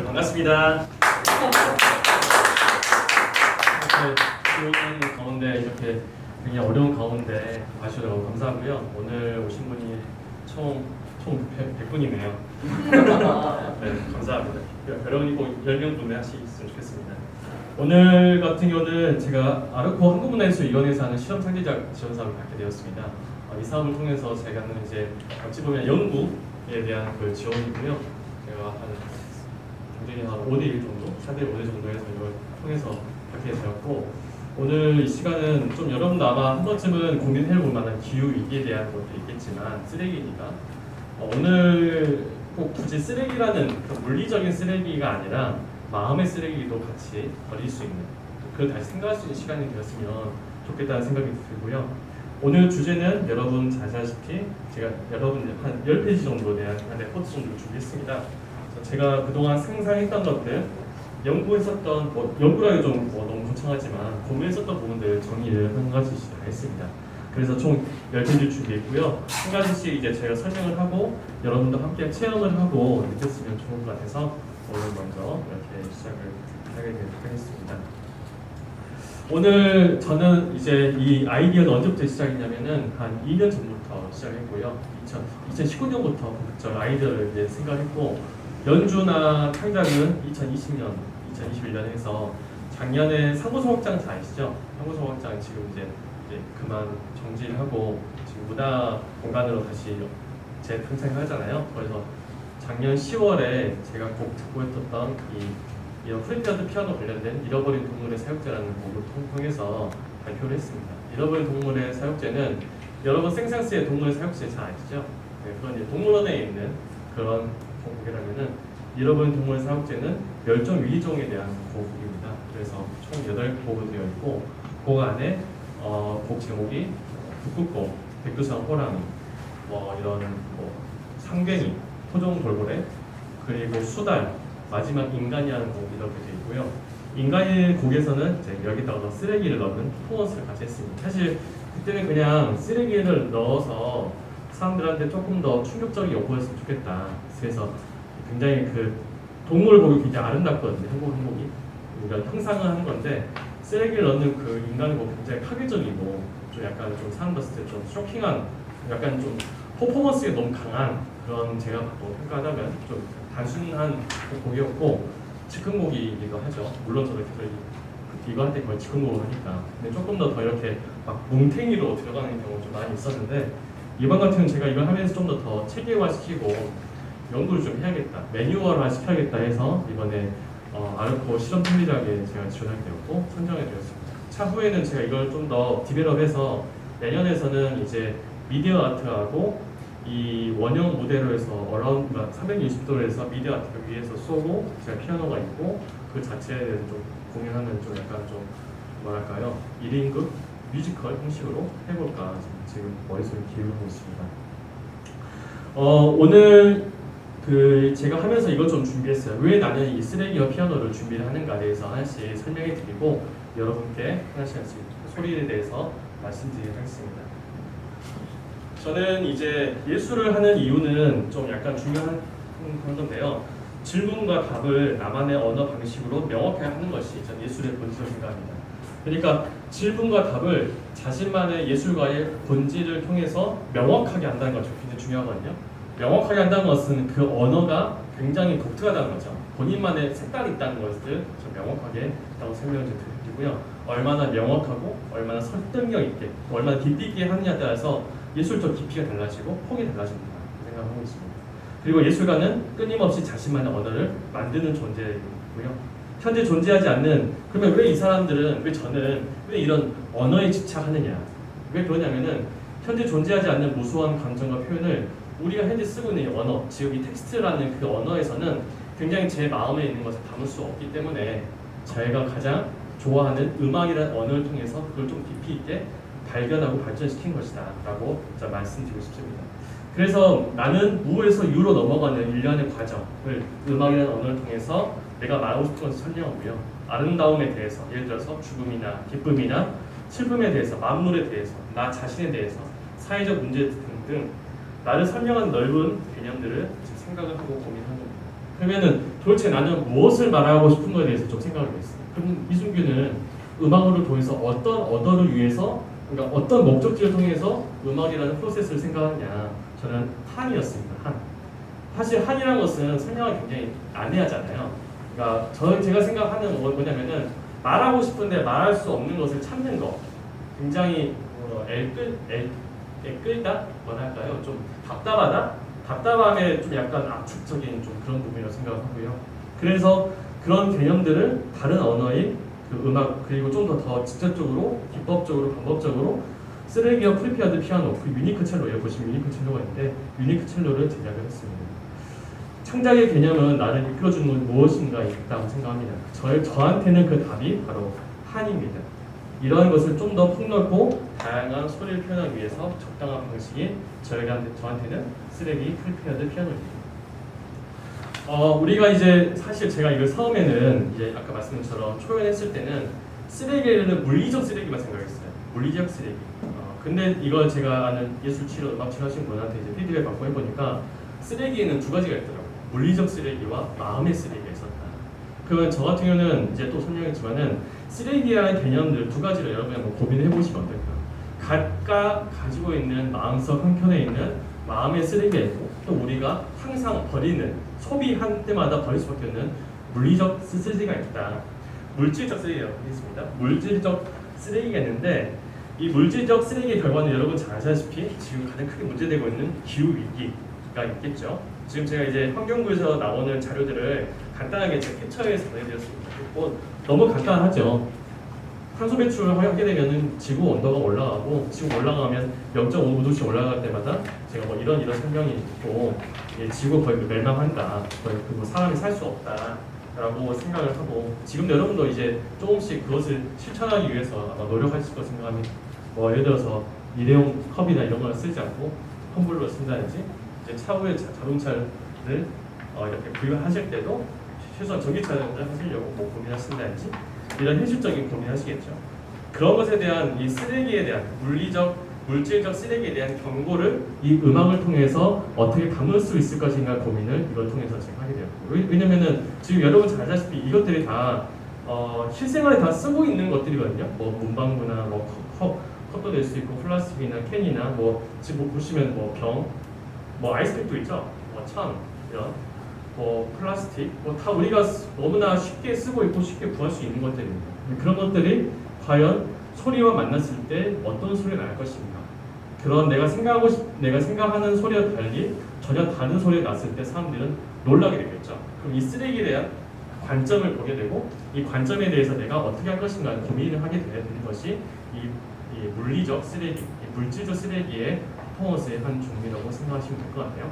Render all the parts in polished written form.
반갑습니다. 이렇게 좋은 가운데 이렇게 굉장히 어려운 가운데 와주셔서 너무 감사하고요. 오늘 오신 분이 총 100분이네요. 네, 감사합니다. 여러분이 꼭 10명 구매하시겠으면 좋겠습니다. 오늘 같은 경우는 제가 아르코 한국문화예술위원회에서 하는 실험 창제작 지원 사업을 갖게 되었습니다. 이 사업을 통해서 제가 이제 어찌 보면 연구에 대한 그 지원이고요. 제가 굉장히 한 5대1 정도, 4대5대 정도에서 이걸 통해서 갖게 되었고, 오늘 이 시간은 좀 여러분도 아마 한 번쯤은 고민해 볼 만한 기후 위기에 대한 것도 있겠지만 쓰레기니까 오늘 꼭 굳이 쓰레기라는 그 물리적인 쓰레기가 아니라 마음의 쓰레기도 같이 버릴 수 있는, 그걸 다시 생각할 수 있는 시간이 되었으면 좋겠다는 생각이 들고요. 오늘 주제는 여러분 잘 아시다시피 제가 여러분 한 10페이지 정도에 대한 레포트 정도를 준비했습니다. 제가 그동안 상상했던 것들, 연구했었던, 연구라기 좀 너무 거창하지만 고민했었던 부분들 정리를 한 가지씩 다 했습니다. 그래서 총 10페이지 준비했고요. 한 가지씩 이제 제가 설명을 하고 여러분도 함께 체험을 하고 느꼈으면 좋은 것 같아서 오늘 먼저 이렇게 시작을 하게 되겠습니다. 오늘 저는 이제 이 아이디어는 언제부터 시작했냐면은 한 2년 전부터 시작했고요. 2019년부터 본격적으로 아이디어를 이제 생각했고, 연주나 창작은 2020년, 2021년 해서 작년에 상고소극장 다 아시죠? 상고소극장 지금 이제 그만 정지를 하고 지금 문화 공간으로 다시 재탄생하잖아요. 그래서 작년 10월에 제가 꼭 듣고 있었던 이런 프레디아드 피아노 관련된 잃어버린 동물의 사육제라는 곡을 통해서 발표를 했습니다. 잃어버린 동물의 사육제는 여러분 생생스의 동물의 사육제 잘 아시죠? 네, 그런 이제 동물원에 있는 그런 곡이라면은 잃어버린 동물의 사육제는 멸종 위기종에 대한 곡입니다. 그래서 총 8곡으로 되어 있고 곡 안에 곡 제목이 북극곰, 백두산 호랑이, 이런 상괭이, 토종 돌고래, 그리고 수달, 마지막 인간이라는 곡이 이렇게 되어 있고요. 인간의 곡에서는 이제 여기다가 쓰레기를 넣는 퍼포먼스를 같이 했습니다. 사실 그때는 그냥 쓰레기를 넣어서 사람들한테 조금 더 충격적인 연구였으면 좋겠다. 그래서 굉장히 그 동물 곡이 굉장히 아름답거든요. 한국이 우리가 형상을 하는 건데 쓰레기를 넣는 그 인간의 곡이 굉장히 파괴적이고 좀 약간 좀 사람 봤을 때 좀 쇼킹한, 약간 좀 퍼포먼스가 너무 강한 그런, 제가 평가하자면 좀 단순한 곡이었고 즉흥곡이기도 하죠. 물론 저도 이거 할 때 거의 즉흥곡을 하니까. 근데 조금 더 이렇게 막 뭉탱이로 들어가는 경우가 좀 많이 있었는데, 이번 같은 경우는 제가 이걸 하면서 좀 더 체계화시키고 연구를 좀 해야겠다, 매뉴얼화 시켜야겠다 해서 이번에 아르코 실험 창작에 제가 지원하게 되었고 선정이 되었습니다. 차후에는 제가 이걸 좀 더 디벨롭해서 내년에서는 이제 미디어 아트하고 이 원형 무대로 해서 어라운드 360도로 해서 미디어 아트 위에서 쏘고 제가 피아노가 있고 그 자체에 대해서 좀 공연하는 좀 약간 좀 뭐랄까요, 1인극 뮤지컬 형식으로 해볼까 지금 머릿속에 기울이고 있습니다. 오늘 제가 하면서 이것 좀 준비했어요. 왜 나는 이 쓰레기와 피아노를 준비를 하는가에 대해서 하나씩 설명해 드리고 여러분께 하나씩 소리에 대해서 말씀드리도록 하겠습니다. 저는 이제 예술을 하는 이유는 좀 약간 중요한 그런 건데요. 질문과 답을 나만의 언어 방식으로 명확하게 하는 것이 전 예술의 본질이라고 생각합니다. 그러니까 질문과 답을 자신만의 예술가의 본질을 통해서 명확하게 한다는 것이 굉장히 중요하거든요. 명확하게 한다는 것은 그 언어가 굉장히 독특하다는 거죠. 본인만의 색깔이 있다는 것을 좀 명확하게 했다고 설명을 드리고요. 얼마나 명확하고 얼마나 설득력 있게, 얼마나 깊이 있게 하느냐에 따라서 예술적 깊이가 달라지고 폭이 달라집니다. 생각하고 있습니다. 그리고 예술가는 끊임없이 자신만의 언어를 만드는 존재이고요. 현재 존재하지 않는, 그러면 왜 이 사람들은, 왜 이런 언어에 집착하느냐? 왜 그러냐면은 현재 존재하지 않는 무수한 감정과 표현을 우리가 현재 쓰고 있는 이 언어, 즉 이 텍스트라는 그 언어에서는 굉장히 제 마음에 있는 것을 담을 수 없기 때문에 저희가 가장 좋아하는 음악이라는 언어를 통해서 그걸 좀 깊이 있게 발견하고 발전시킨 것이다 라고 말씀드리고 싶습니다. 그래서 나는 무에서 유로 넘어가는 일련의 과정을 음악이라는 언어를 통해서 내가 말하고 싶은 것을 설명하고요. 아름다움에 대해서, 예를 들어서 죽음이나 기쁨이나 슬픔에 대해서, 만물에 대해서, 나 자신에 대해서, 사회적 문제 등등 나를 설명하는 넓은 개념들을 생각을 하고 고민하는 겁니다. 그러면은 도대체 나는 무엇을 말하고 싶은 거에 대해서 좀 생각을 했어요. 그럼 이순규는 음악으로 통해서 어떤 어더를 위해서, 그러니까 어떤 목적지를 통해서 음악이라는 프로세스를 생각하냐. 저는 한이었습니다. 한. 사실 한이라는 것은 설명하기 굉장히 난해하잖아요. 그러니까 제가 생각하는 뭐냐면은 말하고 싶은데 말할 수 없는 것을 참는 거. 굉장히 애끌다? 뭐랄까요? 좀 답답하다? 답답함에 좀 약간 압축적인 좀 그런 부분이라고 생각하고요. 그래서 그런 개념들을 다른 언어인 그 음악, 그리고 좀 더 직접적으로, 기법적으로, 방법적으로 쓰레기와 프리피어드 피아노, 그 유니크 첼로에 보시면 유니크 첼로가 있는데 유니크 첼로를 제작을 했습니다. 창작의 개념은 나를 이끌어주는 건 무엇인가 있다고 생각합니다. 저한테는 그 답이 바로 한입니다. 이러한 것을 좀 더 폭넓고 다양한 소리를 표현하기 위해서 적당한 방식이 저한테는 쓰레기, 프리피어드 피아노입니다. 우리가 이제 사실 제가 이걸 처음에는 이제 아까 말씀드린 것처럼 초연했을 때는 쓰레기는 물리적 쓰레기만 생각했어요. 물리적 쓰레기. 근데 이걸 제가 아는 예술치료, 음악치료 하신 분한테 이제 피드백 받고 해보니까 쓰레기에는 두 가지가 있더라고요. 물리적 쓰레기와 마음의 쓰레기가 있었다. 그러면 저 같은 경우는 이제 또 설명했지만은 쓰레기라는 개념들 두 가지를 여러분이 한번 고민해 보시면 어떨까요? 각각 가지고 있는 마음속 한켠에 있는 마음의 쓰레기가 있고 또 우리가 항상 버리는 소비할 때마다 버릴 수밖에 없는 물리적 쓰레기가 있다. 물질적 쓰레기가 있습니다. 물질적 쓰레기가 있는데 이 물질적 쓰레기의 결과는 여러분 잘 아시다시피 지금 가장 크게 문제되고 있는 기후 위기가 있겠죠. 지금 제가 이제 환경부에서 나오는 자료들을 간단하게 제 캡처해서 보내드렸습니다. 너무 간단하죠. 탄소 배출을 하게 되면은 지구 온도가 올라가고 지구 올라가면 0.5도씩 올라갈 때마다 제가 뭐 이런 설명이 있고 지구 거의 멸망한다. 거의 그리고 사람이 살 수 없다라고 생각을 하고 지금 여러분도 이제 조금씩 그것을 실천하기 위해서 아마 노력하실 거 생각합니다. 뭐 예를 들어서 일회용 컵이나 이런 걸 쓰지 않고 텀블러 쓴다든지 이제 차후에 자동차를 이렇게 구입하실 때도 최소한 전기차를 하시려고 뭐 고민하신다든지 이런 현실적인 고민하시겠죠. 그런 것에 대한 이 쓰레기에 대한 물질적 쓰레기에 대한 경고를 이 음악을 통해서 어떻게 담을 수 있을 것인가 고민을 이걸 통해서 제가 하게 되었고 왜냐면은 지금 여러분 잘 아시다시피 이것들이 다 실생활에 다 쓰고 있는 것들이거든요. 뭐 문방구나 뭐 컵도 될 수 있고 플라스틱이나 캔이나 뭐 지금 보시면 뭐 병, 뭐 아이스크림도 있죠. 뭐 천 이런 뭐 플라스틱 뭐 다 우리가 너무나 쉽게 쓰고 있고 쉽게 구할 수 있는 것들입니다. 그런 것들이 과연 소리와 만났을 때 어떤 소리가 날 것인가? 그런 내가 생각하는 소리와 달리 전혀 다른 소리가 났을 때 사람들은 놀라게 되겠죠. 그럼 이 쓰레기에 대한 관점을 보게 되고 이 관점에 대해서 내가 어떻게 할 것인가 고민을 하게 되는 것이 이 물리적 쓰레기, 이 물질적 쓰레기의 퍼포먼스의 한 종류라고 생각하시면 될 것 같아요.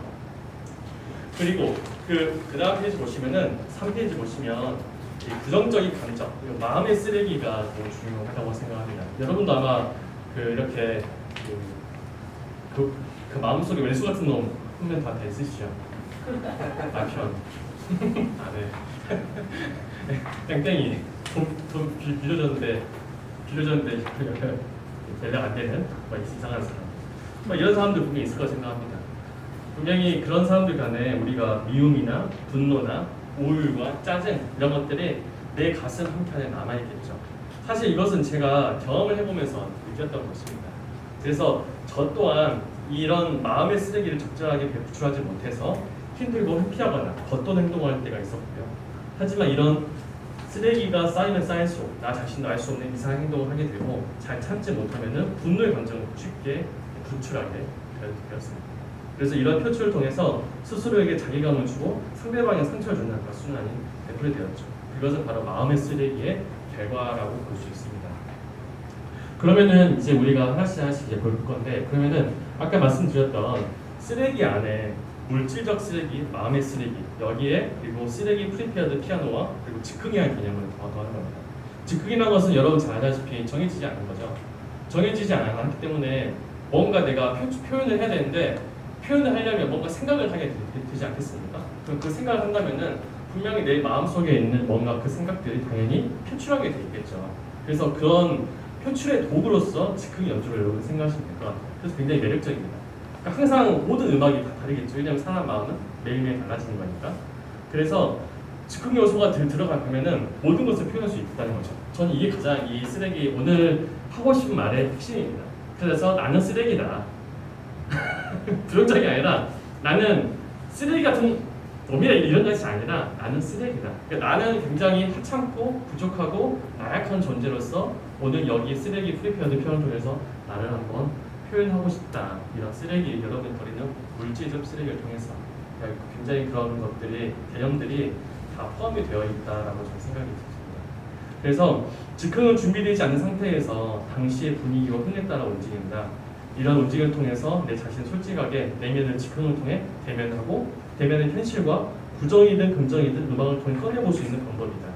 그리고 그 다음 페이지 보시면은 3페이지 보시면 이 부정적인 감정, 마음의 쓰레기가 좀 중요하다고 생각합니다. 여러분도 아마 이렇게 그 마음속에 외수 같은 놈 한면 다 있으시죠? 남편, 아내, 땡땡이 돈 빌려줬는데 연락 안 되는 이상한 사람, 이런 사람들 분명히 있을 거라 생각합니다. 분명히 그런 사람들 간에 우리가 미움이나 분노나 우울과 짜증 이런 것들이 내 가슴 한켠에 남아있겠죠. 사실 이것은 제가 경험을 해보면서 느꼈던 것입니다. 그래서 저 또한 이런 마음의 쓰레기를 적절하게 배출하지 못해서 힘들고 회피하거나 겉도는 행동을 할 때가 있었고요. 하지만 이런 쓰레기가 쌓이면 쌓일수록 나 자신도 알 수 없는 이상한 행동을 하게 되고 잘 참지 못하면 분노의 감정을 쉽게 분출하게 되었습니다. 그래서 이런 표출을 통해서 스스로에게 자괴감을 주고 상대방에 상처를 주는 악순환이 되풀이 되었죠. 그것은 바로 마음의 쓰레기의 결과라고 볼 수 있습니다. 그러면은 이제 우리가 하나씩 이제 볼 건데, 그러면은 아까 말씀드렸던 쓰레기 안에 물질적 쓰레기, 마음의 쓰레기, 여기에 그리고 쓰레기 프리페어드 피아노와 그리고 즉흥이라는 개념을 더하는 겁니다. 즉흥이라는 것은 여러분 잘 아시다시피 정해지지 않은 거죠. 정해지지 않기 때문에 뭔가 내가 표현을 해야 되는데 표현을 하려면 뭔가 생각을 하게 되지 않겠습니까? 그럼 그 생각을 한다면은 분명히 내 마음속에 있는 뭔가 그 생각들이 당연히 표출하게 돼 있겠죠. 그래서 그런 표출의 도구로서 즉흥 연주를 여러분 생각하시면 될 것 같아요. 그래서 굉장히 매력적입니다. 그러니까 항상 모든 음악이 다 다르겠죠. 왜냐하면 사람 마음은 매일매일 달라지는 거니까. 그래서 즉흥 요소가 들어가면은 모든 것을 표현할 수 있다는 거죠. 저는 이게 가장 이 쓰레기 오늘 하고 싶은 말의 핵심입니다. 그래서 나는 쓰레기다. 부정적이 아니라 나는 쓰레기 같은 놈이라 이런 것이 아니라 나는 쓰레기다. 그러니까 나는 굉장히 하찮고 부족하고 나약한 존재로서 오늘 여기 쓰레기 프리페어드 표현을 통해서 나를 한번 표현하고 싶다. 이런 쓰레기 여러분이 버리는 물질적 쓰레기를 통해서 굉장히 그런 것들이 개념들이 다 포함이 되어 있다라고 저는 생각이 듭니다. 그래서 즉흥은 준비되지 않은 상태에서 당시의 분위기와 흥에 따라 움직인다. 이런 움직임을 통해서 내 자신을 솔직하게 내면을 즉흥을 통해 대면하고 대면은 현실과 부정이든 긍정이든 음악을 통해 꺼내볼 수 있는 방법이다.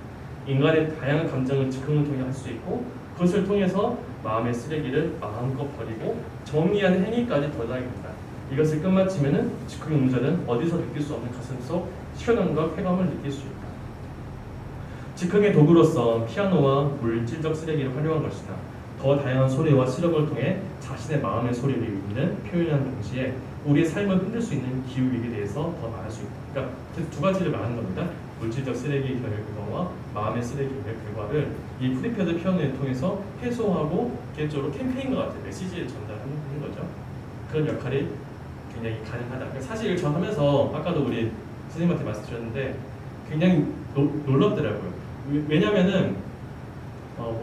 인간의 다양한 감정을 즉흥을 통해 할 수 있고 그것을 통해서 마음의 쓰레기를 마음껏 버리고 정리하는 행위까지 도달하게 된다. 이것을 끝마치면은 즉흥 용자는 어디서 느낄 수 없는 가슴속 시원함과 쾌감을 느낄 수 있다. 즉흥의 도구로서 피아노와 물질적 쓰레기를 활용한 것이다. 더 다양한 소리와 시력을 통해 자신의 마음의 소리를 읽는 표현하는 동시에 우리의 삶을 흔들 수 있는 기후위기에 대해서 더 말할 수 있다. 그러니까 두 가지를 말하는 겁니다. 물질적 쓰레기 결과와 마음의 쓰레기의 결과를 이 프리페어드 표현을 통해서 해소하고 개인적으로 캠페인과 같은 메시지를 전달하는 거죠. 그런 역할이 굉장히 가능하다. 그러니까 사실 저 하면서 아까도 우리 선생님한테 말씀드렸는데 굉장히 놀랍더라고요. 왜냐면은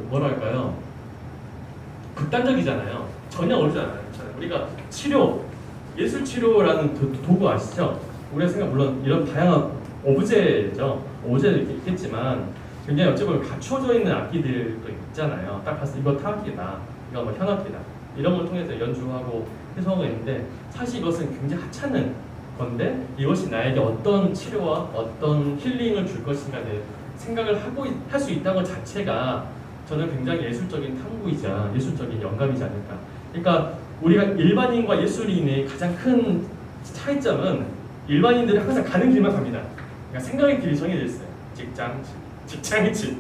뭐랄까요? 극단적이잖아요. 전혀 어울리지 않아요. 우리가 치료, 예술 치료라는 도구 아시죠? 우리가 생각 물론 이런 다양한 오브제죠. 오브제도 있겠지만 굉장히 어찌 보면 갖춰져 있는 악기들도 있잖아요. 딱 봐서 이거 타악기다, 이거 뭐 현악기다 이런 걸 통해서 연주하고 해석하고 있는데 사실 이것은 굉장히 하찮은 건데 이것이 나에게 어떤 치료와 어떤 힐링을 줄 것인가를 생각을 하고 할 수 있다는 것 자체가 저는 굉장히 예술적인 탐구이자 예술적인 영감이지 않을까. 그러니까 우리가 일반인과 예술인의 가장 큰 차이점은 일반인들이 항상 가는 길만 갑니다. 그러니까 생각의 길이 정해져 있어요. 직장, 집, 직장의 집,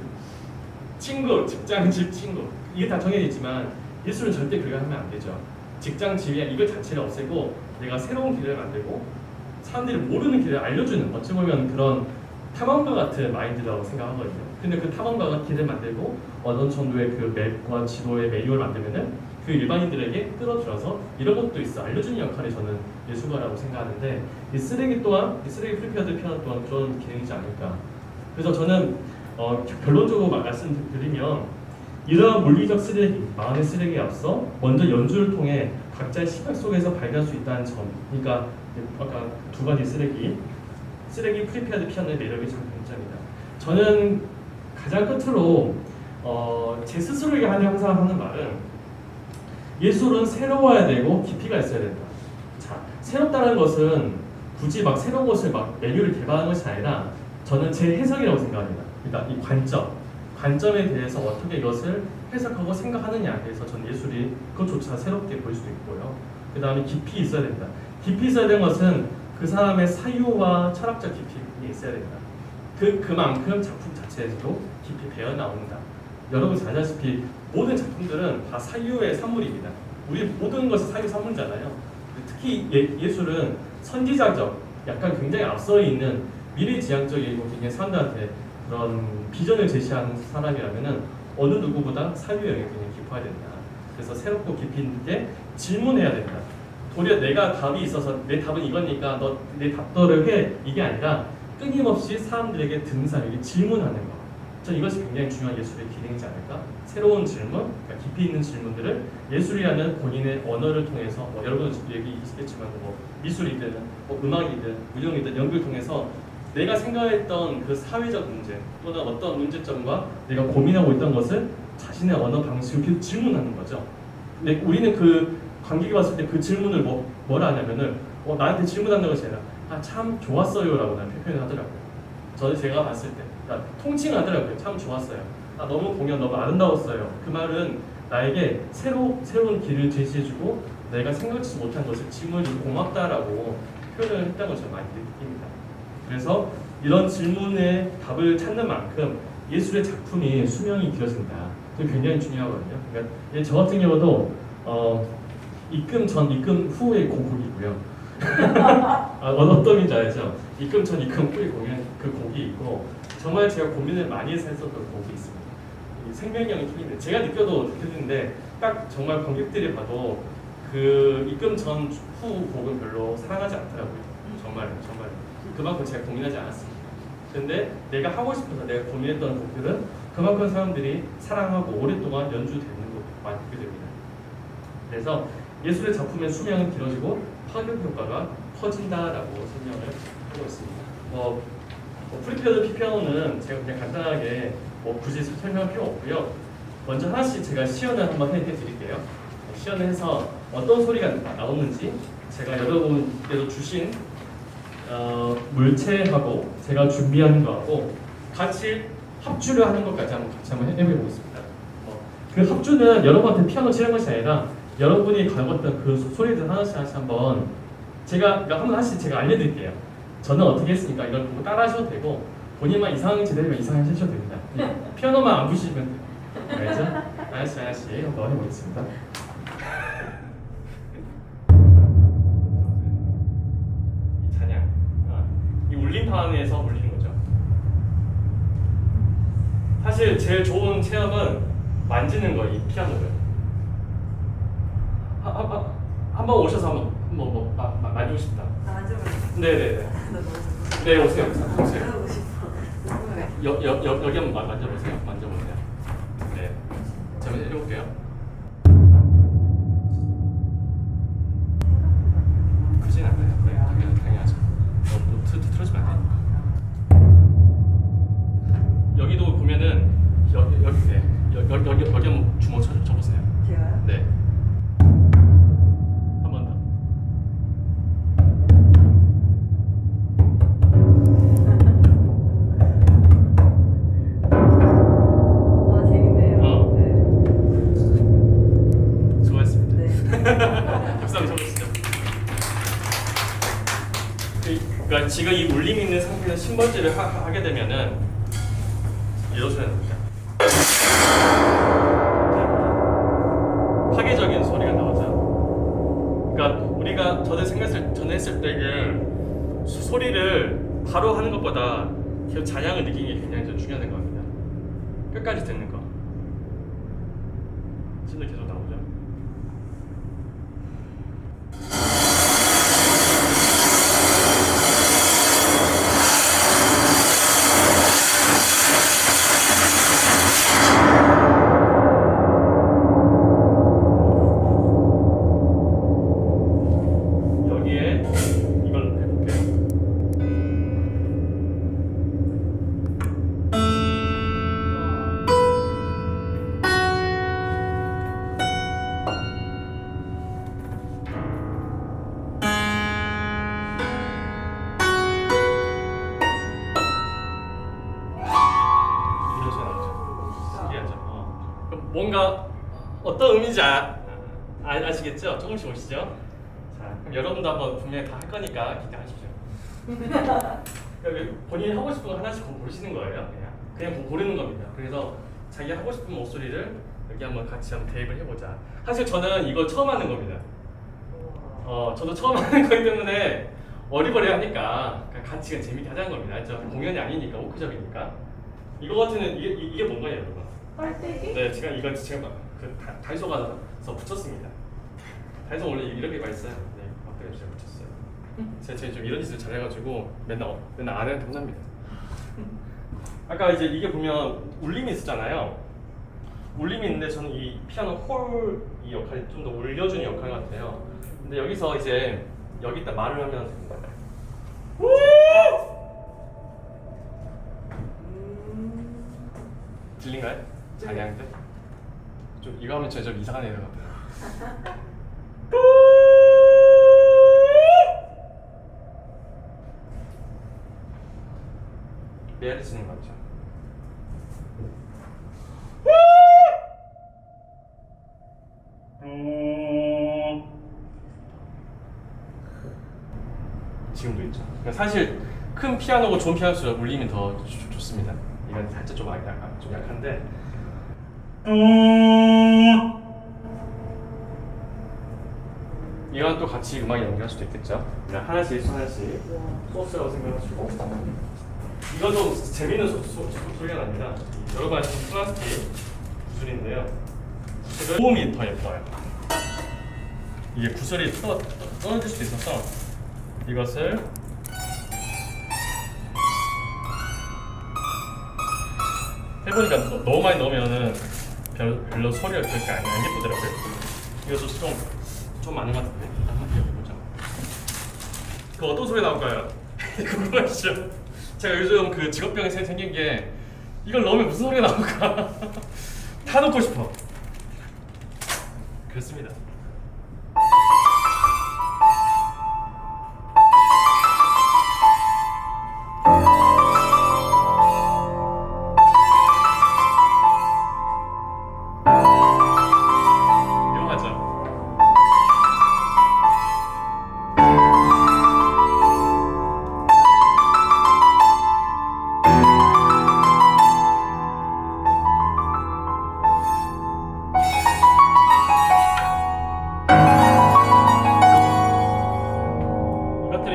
친구, 직장, 집, 친구 이게 다 정해져 있지만 예술은 절대 그렇게 하면 안 되죠. 직장, 집이 이거 자체를 없애고 내가 새로운 길을 만들고 사람들이 모르는 길을 알려주는 어찌 보면 그런 탐험가 같은 마인드라고 생각하거든요. 근데 그 탐험가가 길을 만들고 어떤 정도의 그 맵과 지도의 매뉴얼을 만들면은 그 일반인들에게 끌어들여서 이런 것도 있어 알려주는 역할이 저는 예술가라고 생각하는데 이 쓰레기 또한 이 쓰레기 프리페어드 피아노 또한 그런 기능이지 않을까. 그래서 저는 결론적으로 말씀드리면 이러한 물리적 쓰레기, 마음의 쓰레기에 앞서 먼저 연주를 통해 각자의 시각 속에서 발견할 수 있다는 점. 그러니까 아까 두 가지 쓰레기 프리페어드 피아노의 매력이 참 강점이다. 저는 가장 끝으로 제 스스로에게 항상 하는 말은 예술은 새로워야 되고 깊이가 있어야 된다. 자, 새롭다는 것은 굳이 막 새로운 것을 막 메뉴를 개발하는 것이 아니라 저는 제 해석이라고 생각합니다. 그러니까 이 관점에 대해서 어떻게 이것을 해석하고 생각하느냐에 대해서 전 예술이 그것조차 새롭게 보일 수도 있고요. 그 다음에 깊이 있어야 된다. 깊이 있어야 되는 것은 그 사람의 사유와 철학적 깊이가 있어야 된다. 그만큼 작품 자체에서도 깊이 배어 나온다. 여러분 잘 아시다시피 모든 작품들은 다 사유의 산물입니다. 우리 모든 것이 사유 산물이잖아요. 특히 예술은 선지자적, 약간 굉장히 앞서 있는 미래지향적이고 굉장히 사람들한테 그런 비전을 제시하는 사람이라면은 어느 누구보다 사유 영역이 굉장히 깊어야 된다. 그래서 새롭고 깊이 있게 질문해야 된다. 도리어 내가 답이 있어서 내 답은 이거니까 너 내 답도를 해 이게 아니라 끊임없이 사람들에게 듣는 사람에게 질문하는 거. 전 이것이 굉장히 중요한 예술의 기능이지 않을까? 새로운 질문, 그러니까 깊이 있는 질문들을 예술이라는 본인의 언어를 통해서 여러분 얘기하시겠지만 미술이든 음악이든 무용이든 연극을 통해서 내가 생각했던 그 사회적 문제 또는 어떤 문제점과 내가 고민하고 있던 것을 자신의 언어 방식으로 질문하는 거죠. 근데 우리는 그 관객이 봤을 때 그 질문을 뭐라 하냐면은 나한테 질문하는 것이 아니라 참 좋았어요라고 나한테 표현하더라고요. 제가 봤을 때 그러니까 통칭하더라고요. 참 좋았어요. 너무 공연 너무 아름다웠어요. 그 말은 나에게 새로운 길을 제시해주고 내가 생각지 못한 것을 질문해주고 고맙다라고 표현을 했다는 것을 많이 느낍니다. 그래서 이런 질문에 답을 찾는 만큼 예술의 작품이 수명이 길어진다. 그게 굉장히 중요하거든요. 그러니까 저 같은 경우도 입금 전, 입금 후의 곡이고요. 어떤 의미인지 알죠? 이금천 이금 뿌리 공연 그 곡이 있고 정말 제가 고민을 많이 해서 했었던 곡이 있습니다. 이 생명력이 틀린데 제가 느껴지는데 딱 정말 관객들이 봐도 그 입금 전 후 곡은 별로 사랑하지 않더라고요. 정말 그만큼 제가 고민하지 않았습니다. 근데 내가 하고 싶어서 내가 고민했던 곡들은 그만큼 사람들이 사랑하고 오랫동안 연주되는 것 많이 보게 됩니다. 그래서 예술의 작품의 수명은 길어지고 파급 효과가 커진다라고 설명을 하고 있습니다. 프리피아노 피아노는 제가 그냥 간단하게 굳이 설명할 필요 없고요. 먼저 하나씩 제가 시연을 한번 해드릴게요. 시연을 해서 어떤 소리가 나오는지 제가 여러분께도 주신 물체하고 제가 준비한 거하고 같이 합주를 하는 것까지 한번 해보겠습니다. 그 합주는 여러분한테 피아노 치는 것이 아니라 여러분이 가꿨던 그 소리들 하나씩 한번 하나씩 제가 알려드릴게요. 저는 어떻게 했으니까 이걸 보고 따라 하셔도 되고 본인만 이상하게 제대로 이상하게 하셔도 됩니다. 피아노만 안 부시면 돼요. 알죠? 하나씩 한번 해보겠습니다. 이 찬양, 이 울림판에서 울리는 거죠. 사실 제일 좋은 체험은 만지는 거, 이 피아노를. 한번 오셔서 한번 만지고 싶다. 만져볼래? 네네네. 네, 오세요. 만져보고 싶어. 여기 한번 만져보세요. 네. 제가 해볼게요. 크진 않아요. 네, 당연하죠. 틀어지면 안 되니까. 여기도 보면은 여기 한번 주먹 쳐보세요. 제가요? 네. 한 번 더. 아 재밌네요. 네. 수고하셨습니다. 네. 박수 한번 쳐주시죠. 그러니까 지금 이 울림 있는 상태에서 심벌질을 하게 되면은 이러셔야 됩니다. 파괴적인 소리가 나오죠. 그러니까 우리가 전에 했을 때는 소리를 바로 하는 것보다 계속 잔향을 느끼는 게 굉장히 좀 중요한 겁니다. 끝까지 듣는 거. 진도 계속 나오죠. 여기에 이걸 해볼게요. 이런 소리 나오죠. 신기하죠. 그럼 뭔가 어떤 의미인지 아시겠죠? 조금씩 오시죠. 자, 그럼 여러분도 한번 분명히 다 할 거니까 기대하십시오. 본인이 하고 싶은 거 하나씩 고르시는 거예요. 그냥 고르는 겁니다. 그래서 자기 하고 싶은 목소리를 여기 한번 같이 한번 대입을 해보자. 사실 저는 이거 처음 하는 겁니다. 저도 처음 하는 거기 때문에 어리버리하니까 같이 그냥 재밌게 하자는 겁니다. 알죠? 공연이 아니니까 오크적이니까. 이거 같은 이게 뭔가요, 여러분? 빨대기? 네, 제가 다이소 가서 붙였습니다. 다이소 원래 이렇게 맛있어요. 네, 아까 제가 붙였어요. 제가 좀 이런 짓을 잘해가지고 맨날 아내한테 혼납니다. 아까 이제 이게 보면 울림이 있었잖아요. 울림이 있는데 저는 이 피아노 홀 이 역할이 좀 더 울려주는 역할 같아요. 근데 여기서 이제 여기다 말을 하면 됩니다. 들린가요? 잔향 때? 좀 이거 하면 좀 이상한 애들 같아요. 메아리 치는 거 같죠? 지금도 있죠. 그러니까 사실 큰 피아노고 좋은 피아노일수록 울림이 더 좋습니다. 이건 살짝 좀 약한데. 이랑 또 같이 음악에 연결할 수도 있겠죠. 그냥 하나씩 소스라고 생각하시고 이것도 재밌는 소리가 납니다. 여러분 아시는 플라스틱 구슬인데요. 소음이 더 예뻐요. 이게 구슬이 떨어질 수도 있어서 이것을 해보니까 너무 많이 넣으면은 별로 소리가 그렇게 안 예쁘더라고요. 이것도 좀 많은 것 같은데 한번 해보자. 그 어떤 소리 나올까요? 궁금하시죠? 제가 요즘 그 직업병이 생긴 게 이걸 넣으면 무슨 소리가 나올까 다 넣고 싶어. 그렇습니다.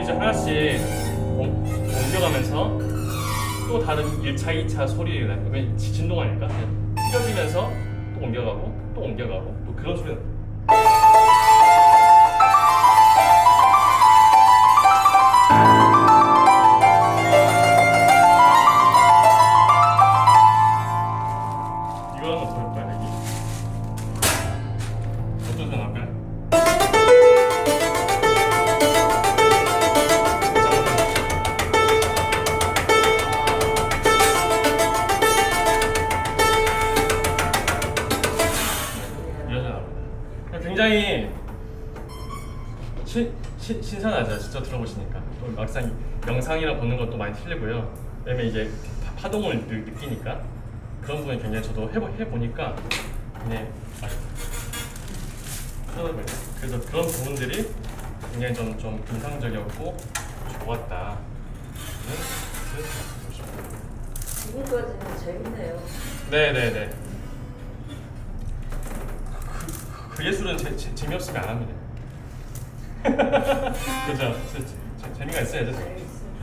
하나씩 옮겨가면서 또 다른 1차, 2차 소리를 나면 진동 아닐까? 튀겨지면서 또 옮겨가고 또 옮겨가고 또 그런 소리가 이거 한번 들어볼까요? 여기 어떤 소리 나올까요? 굉장히 신선하죠. 직접 들어보시니까. 또 막상 영상이랑 보는 것도 많이 틀리고요. 왜냐면 이제 파동을 느끼니까 그런 부분이 굉장히 저도 해보니까 네, 그래서 그런 부분들이 굉장히 좀 인상적이었고 좋았다. 지금까지는 재밌네요. 네네네. 그 예술은 재미없으면 안 합니다. 그죠? 재미가 있어야죠.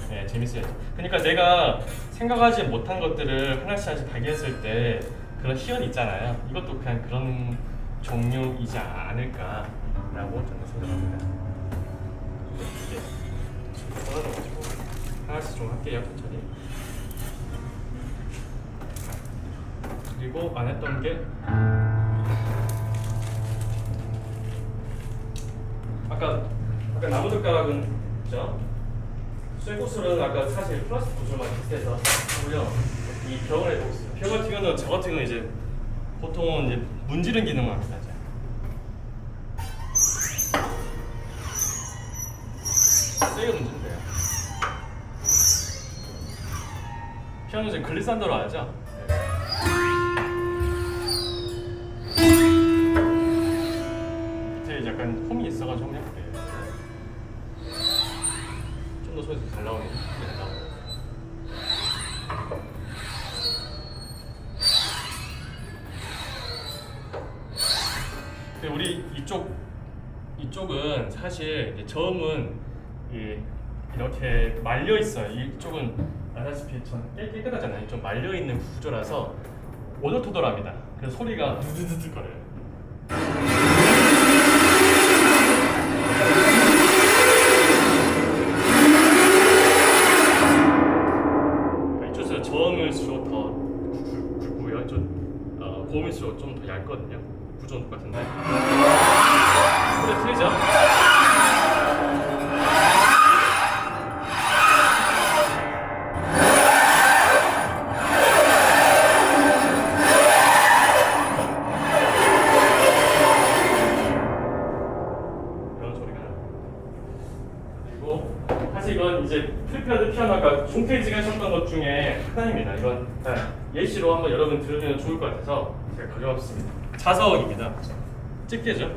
네, 재밌어야죠. 그러니까 내가 생각하지 못한 것들을 하나씩 발견했을 때 그런 희열이 있잖아요. 이것도 그냥 그런 종류이지 않을까라고 저는 생각합니다. 이게 떨어져가지고 하나씩 좀 할게요, 천천히. 그리고 안 했던 게 아까 나무젓가락은 그죠? 쇠구슬은 아까 사실 플라스틱 구슬만 비슷해서 하고요. 이 벽을 해보겠습니다. 벽 같은 경우는 저 같은 경우는 이제 보통은 이제 문지른 기능을 합니다. 세게 문지면 돼요. 피아노 이제 글리산더로 알죠? 밑에 약간 홈이 있어가지고 좀 예쁘게 좀 더 소리가 잘 나오네. 우리 이쪽은 사실 저음은 이렇게 말려 있어요. 이쪽은 아다시피 깨끗하잖아요. 좀 말려 있는 구조라서 오돌토돌합니다. 그래서 소리가 두두두두 거려요. 이쪽에서 저음일수록 더 굵고요. 고음일수록 좀 더 얇거든요. 구조는 똑같은데 소리 틀리죠? 이런 소리가 나요. 그리고 사실 이건 이제 필리핀 피아노가 홈페이지가 하셨던 것 중에 하나입니다. 이건 예시로 한번 여러분 들으면 좋을 것 같아서 제가 가져왔습니다. 자석입니다. 집게죠.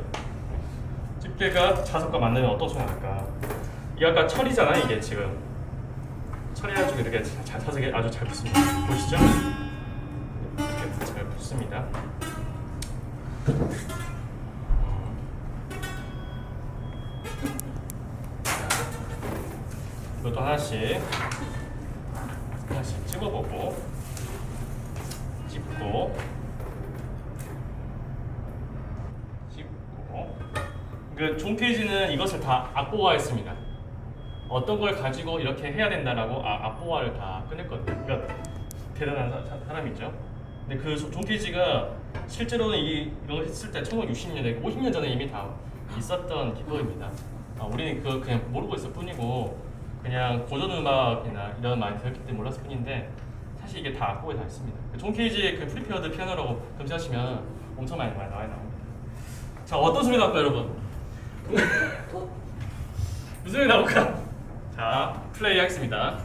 집게가 자석과 만나면 어떤 소리가 날까? 이게 아까 철이잖아요. 이게 지금 철이가지고 이렇게 자석이 아주 잘 붙습니다. 보시죠? 이렇게 잘 붙습니다. 이것도 하나씩 찍어보고 찍고 그 존 케이지는 이것을 다 악보화했습니다. 어떤 걸 가지고 이렇게 해야 된다라고 악보화를 다 끝냈거든요. 그러니까 대단한 사람이죠. 근데 그 존 케이지가 실제로는 이걸 했을 때 1960년대, 50년 전에 이미 다 있었던 기법입니다. 우리는 그냥 모르고 있을 뿐이고 그냥 고전 음악이나 이런 많이 배웠기 때문에 몰랐을 뿐인데 사실 이게 다 악보에 다 있습니다. 존 케이지의 그 프리페어드 피아노라고 검색하시면 엄청 많이 나옵니다. 자, 어떤 소리 나올까요, 여러분? 무슨 소리 나올까? 자, 플레이 하겠습니다.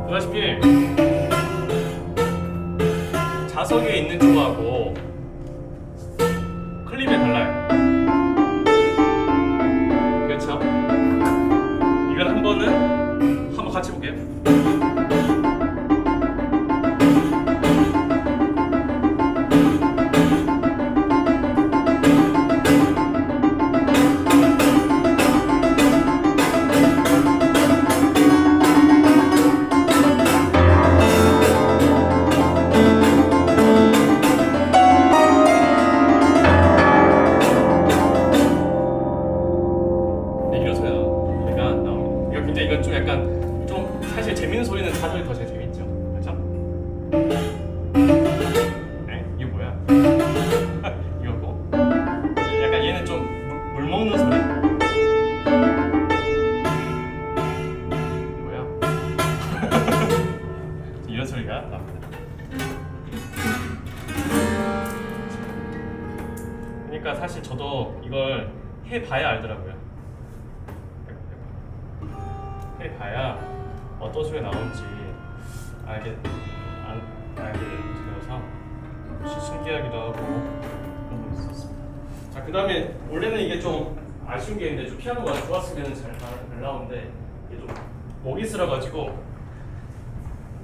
보다시피 자석에 있는 쪽하고 클립에 달라요. 그렇죠? 이걸 한번 같이 볼게요. 이건 좀 약간 좀 사실 재밌는 소리는 자석이 더 제일 재밌죠, 그렇죠? 네, 이거 뭐야? 이거고, 약간 얘는 좀 물 먹는 소리. 뭐야? 이런 소리가 납니다. 그러니까 사실 저도 이걸 해봐야 알더라고요. 해봐야 어떤 소리가 나오는지 알게 되어서 신기하기도 하고 그런 거 있었습니다. 자, 그 다음에 원래는 이게 좀 아쉬운 게 있는데 좀 피아노가 좋았으면 잘 나오는데 이게 좀 목이 쓸어가지고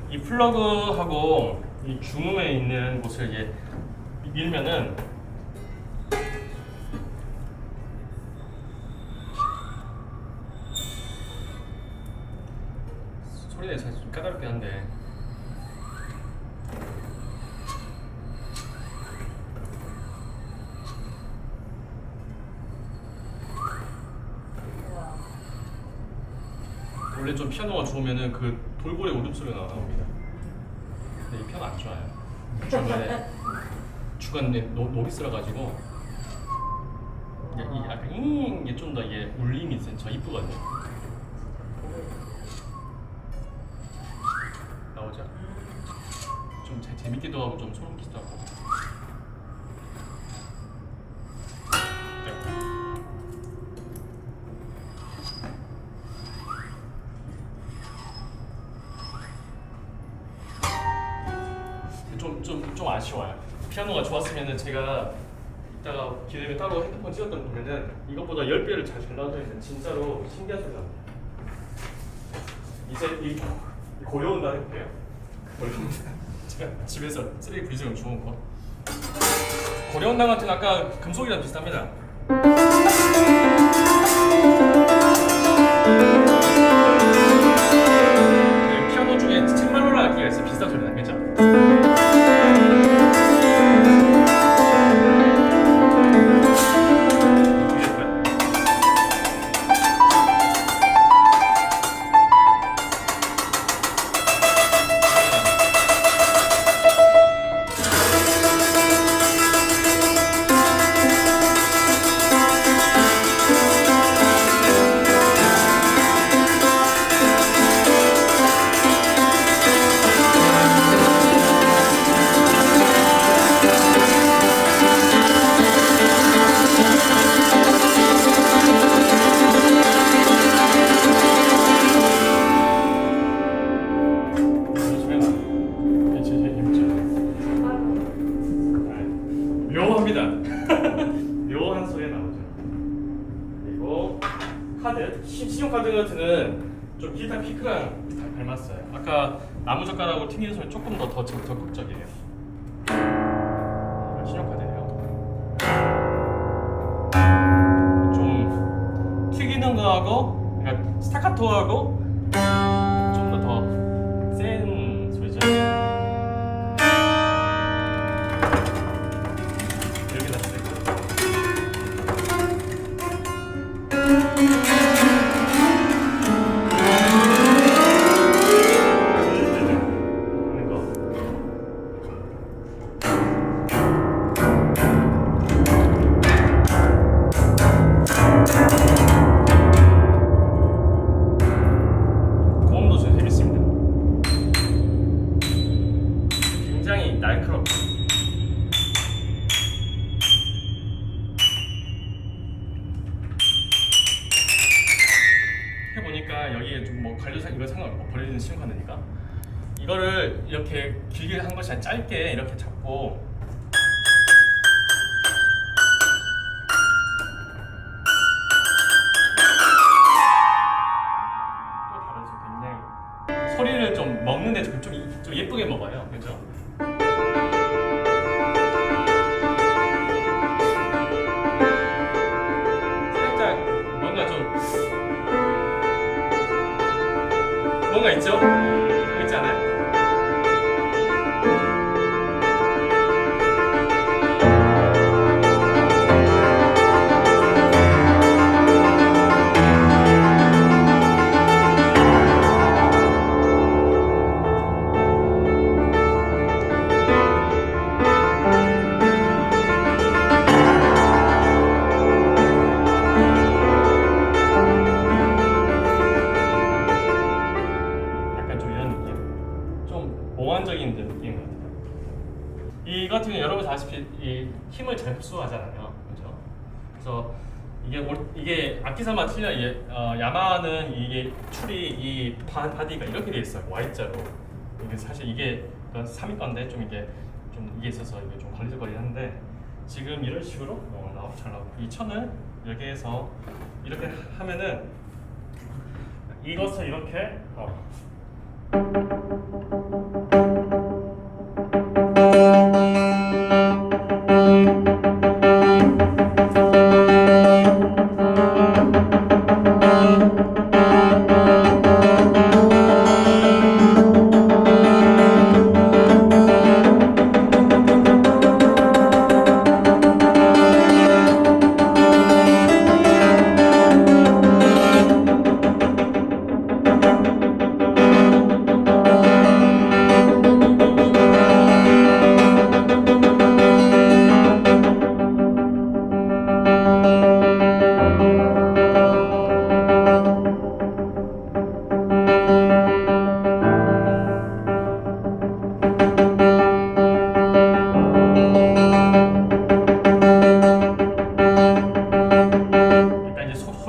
이 플러그하고 이 중음에 있는 곳을 이제 밀면은 소리가 사실 좀 까다롭긴 한데 원래 좀 피아노가 좋으면은 그 돌고래 울음소리가 나옵니다. 근데 이 피아노 안 좋아요. 중간에 녹이 쓸어가지고 이 약간 이게 좀 더 이게 울림이 있어요. 저 이쁘거든요. 나오죠. 좀 재밌기도 하고 좀 소름 끼치기도 하고. 좀 아쉬워요. 피아노가 좋았으면은 제가 이따가 기회되면 따로 핸드폰 찍었던 거 보면은 이것보다 10배를 잘 나와있는 진짜로 신기한 소리가 납니다. 이제 이 고려온다 해볼게요. 고려온다. 제가 집에서 쓰레기 분리수거 주운 거. 고려온당 같은 아까 금속이랑 비슷합니다. 그 피아노 중에 챔발로라 악기가 있어요. 비슷한 소리 나겠죠? 좀 기타 피크랑 닮았어요. 아까 나무 젓가락으로 튕기는 소리 조금 더 적극적이에요. 이건 신용카드예요. 좀 튀기는 거하고, 그러니까 스타카토하고 좀 더 센 소리죠. 이렇게 다시 되고. 고음도 좀 재밌습니다. 굉장히 날카롭고 해보니까 여기에 좀 뭐 관료상 이거 상관없고 버려지는 신용카드니까 이거를 이렇게 길게 한 것이 아니라 짧게 이렇게 잡고 또 다른 소리 굉장히 소리를 좀 먹는데 좀 예쁘게 먹어요. 그죠? 살짝 뭔가 있죠? 있지 않아요? 약간 좀 이런 느낌, 좀 몽환적인 느낌인 것 같아요. 이 같은 경우 여러분 다 아시피 이 힘을 잘 흡수하잖아요, 그렇죠? 그래서 이게 악기사마 틀려 야마하는 이게 출이 이 바디가 이렇게 돼 있어요, Y자로. 이게 사실 이게 3위 건데 좀 이게 있어서 이게 좀 걸리적거리는데 지금 이런 식으로 잘 나오고 이 천을 이렇게 해서 이렇게 하면은 이것을 이렇게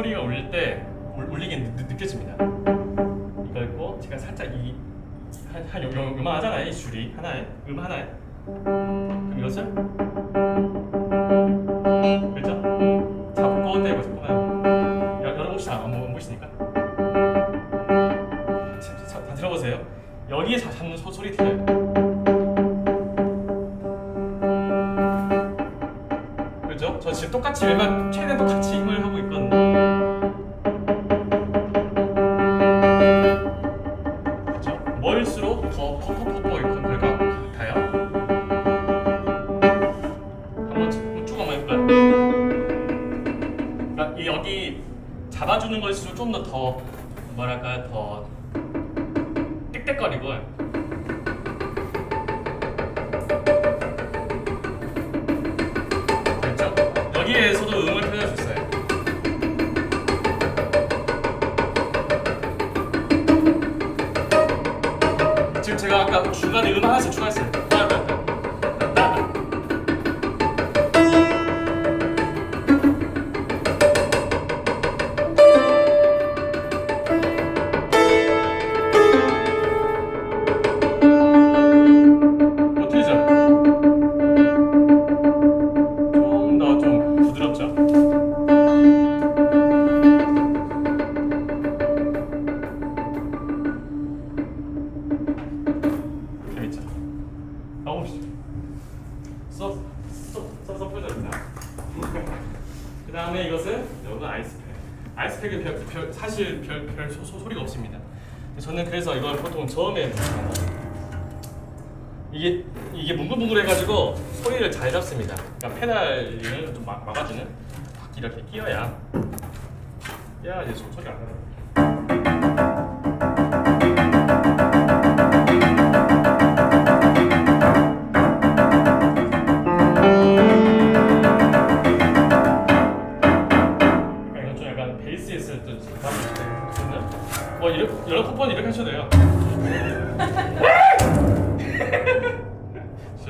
소리가 울릴 때 울리게 느껴집니다. 이거 있고 제가 살짝 요만하잖아요, 이 줄이 하나에 그럼 이것을 그렇죠? 잡고 떼고 보면 여러분 혹시 안 보이시니까 다 들어보세요. 여기에 잡는 소리 들려요. 그렇죠? 저 지금 똑같이 최대한 똑같이 힘을 하고 있거든요. 멀수록 더 퍼퍼퍼퍼 이렇게 될 것 같아요. 한번 쭉 한번 해볼까요? 그러니까 여기 잡아주는 걸수록 좀 더 뭐랄까 더 띡띡거리고 됐죠? 여기에서도 음을 표현할 수 있어요. 지금 제가 아까 중간에 음 하나씩 추가했어요. 어떻게죠? 좀 더 좀 부드럽죠? 스펙은 사실 별 소리가 없습니다. 저는 그래서 이걸 보통 저음에 이게 뭉글뭉글해가지고 소리를 잘 잡습니다. 그러니까 페달을 좀 막아주는 바퀴 이렇게 끼워야 이제 소리가 안 나요. 여러 콧번 이렇게 하셔도 돼요.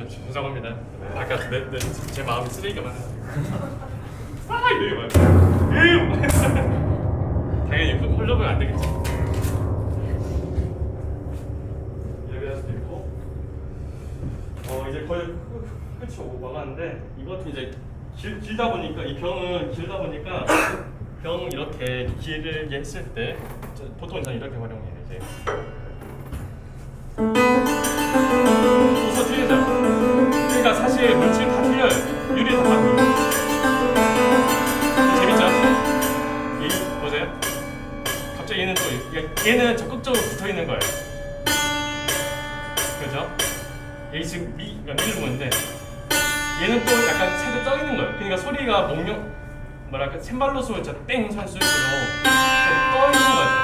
죄송합니다. 아까 제 마음이 쓰레기가 많아가지고 이러게 말이야. 당연히 홀려보면 안 되겠지. 이렇게 할 수도 있고 이제 거의 끝이 오고 막았는데 이것도 이제 길다 보니까 이 병은 길다 보니까 병 이렇게 길게 했을 때 보통 저는 이렇게 활용해요. 이제 소리가 틀리죠. 그러니까 사실 물질 다 틀려요. 유리 다 바뀌고. 재밌죠? 보세요. 갑자기 얘는 또 얘는 적극적으로 붙어 있는 거예요. 그렇죠? 얘 지금 미를 보는데 얘는 또 약간 살짝 떠 있는 거예요. 그러니까 소리가 뭐랄까 쇤발로스 땡 산수식으로 떠 있는 거죠.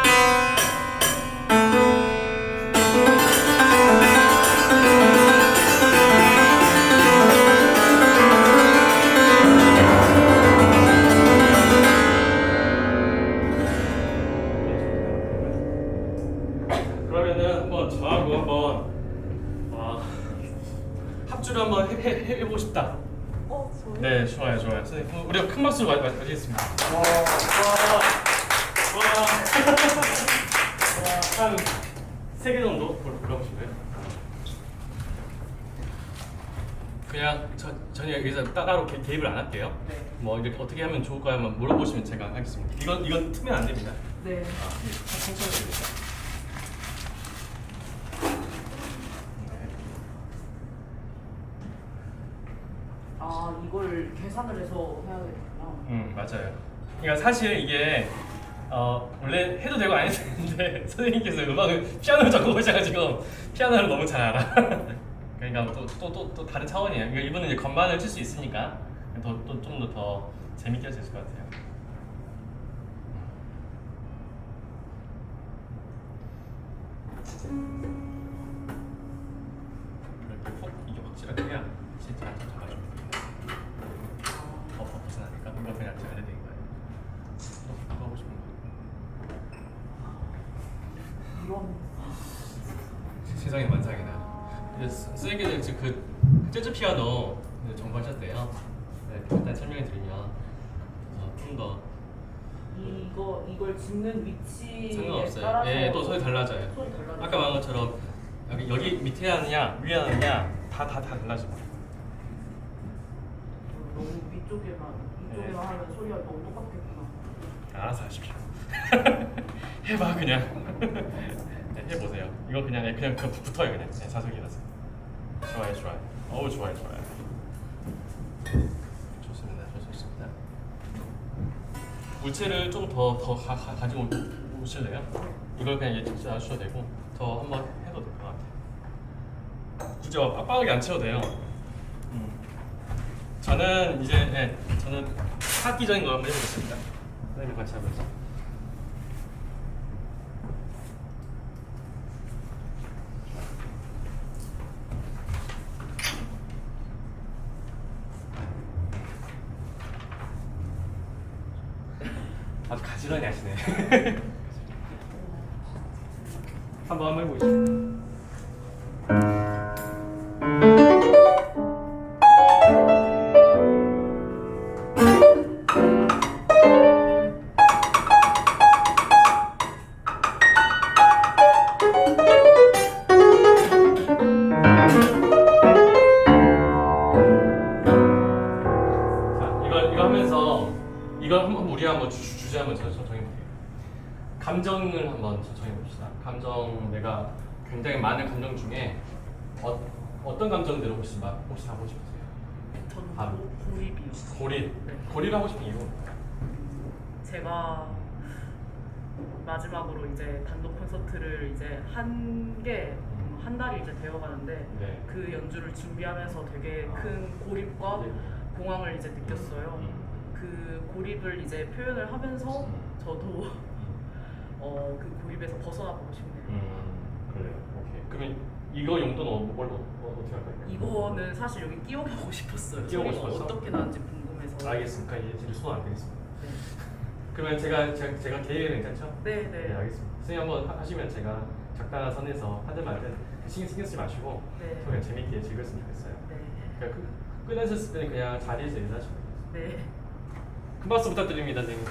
그러면은 한번 저하고 한번 합주를 한번 해보고 싶다. 저희 네, 좋아요. 선생님, 우리가 큰 박수로 맞이했습니다. 한 3개 정도 불러보실래요? 그냥 전혀 여기서 따로 개입을 안 할게요. 네. 뭐 이렇게 어떻게 하면 좋을까 한번 물어보시면 제가 하겠습니다. 이건 트면 안 됩니다. 네. 천천히 됩니다. 이걸 계산을 해서 해야 되겠구나. 맞아요. 그러니까 사실 이게 원래 해도 되고 안 해도 되는데 선생님께서 음악을 피아노를 전공하셔가지고 피아노를 너무 잘 알아. 그러니까 또 다른 차원이에요. 그러니까 이분은 이제 건반을 칠 수 있으니까 좀 더 재밌게 할 수 있을 것 같아요. 이렇게 훅 이게 확실하게 해야 진짜 잘 잡아줘. 벗어나니까 이거 그냥 잘 되는 거예요. 또 하고 싶은 거. 이런. 세상에 만상이다. 이제 선생님께서 지금 그 재즈 피아노 전공하셨대요. 네, 일단 설명해 드리면 좀 더 이걸 짚는 위치에 상관없어요. 따라서 예, 또 소리 달라져요. 소리 달라져요. 아까 말한 것처럼 여기 밑에 하느냐 위에 하느냐 다 달라집니다. 너무 위쪽에만 네. 하면 소리가 너무 똑같겠구나. 알아서 하십시오. 해봐 그냥. 네, 해보세요. 이거 그냥 붙어요 그냥. 네, 자석이라서. 좋아요. 어우 좋아요. 좋습니다. 물체를 좀 더 가지고 오실래요? 이걸 그냥 직접 놔주셔도 되고 더 한번 해도 될 것 같아요. 굳이 빡빡하게 안 채워도 돼요. 저는 이제 저는 학기적인 거 한번 해보겠습니다. 선생님 같이 해보죠. 아주 가지런히 하시네. 한번 해보시죠. 이거 하면서 이걸 한번 우리 한번 주제 한번 정해볼게요. 감정을 한번 정해봅시다. 감정 내가 굉장히 많은 감정 중에 어떤 감정들을 혹시 하고 싶으세요? 저는 고립이요. 고립 하고 싶은 이유? 제가 마지막으로 이제 단독 콘서트를 이제 한 달이 이제 되어가는데 네. 그 연주를 준비하면서 되게 큰 고립과 공황을 이제 느꼈어요. 그 고립을 이제 표현을 하면서 저도 그 고립에서 벗어나보고 싶네요. 그래요. 오케이. 그러면 이거 용도는 뭘로 어떻게 할까요? 이거는 사실 여기 끼워보고 싶었어요. 끼워보고 소리가 싶었어? 어떻게 나는지 궁금해서. 알겠습니다. 이제 진짜 손안 대겠습니다. 네. 그러면 제가 계획은 괜찮죠? 네, 네, 네. 알겠습니다. 선생님 한번 하시면 제가 적당한 선에서 하든 말든 신경 쓰지 마시고 네. 그냥 재밌게 즐겼으면 좋겠어요. 네. 그러니까 끝내셨을 때는 그냥 자리에서 인사하시면 돼요. 네. 큰 박수 부탁드립니다, 선생님.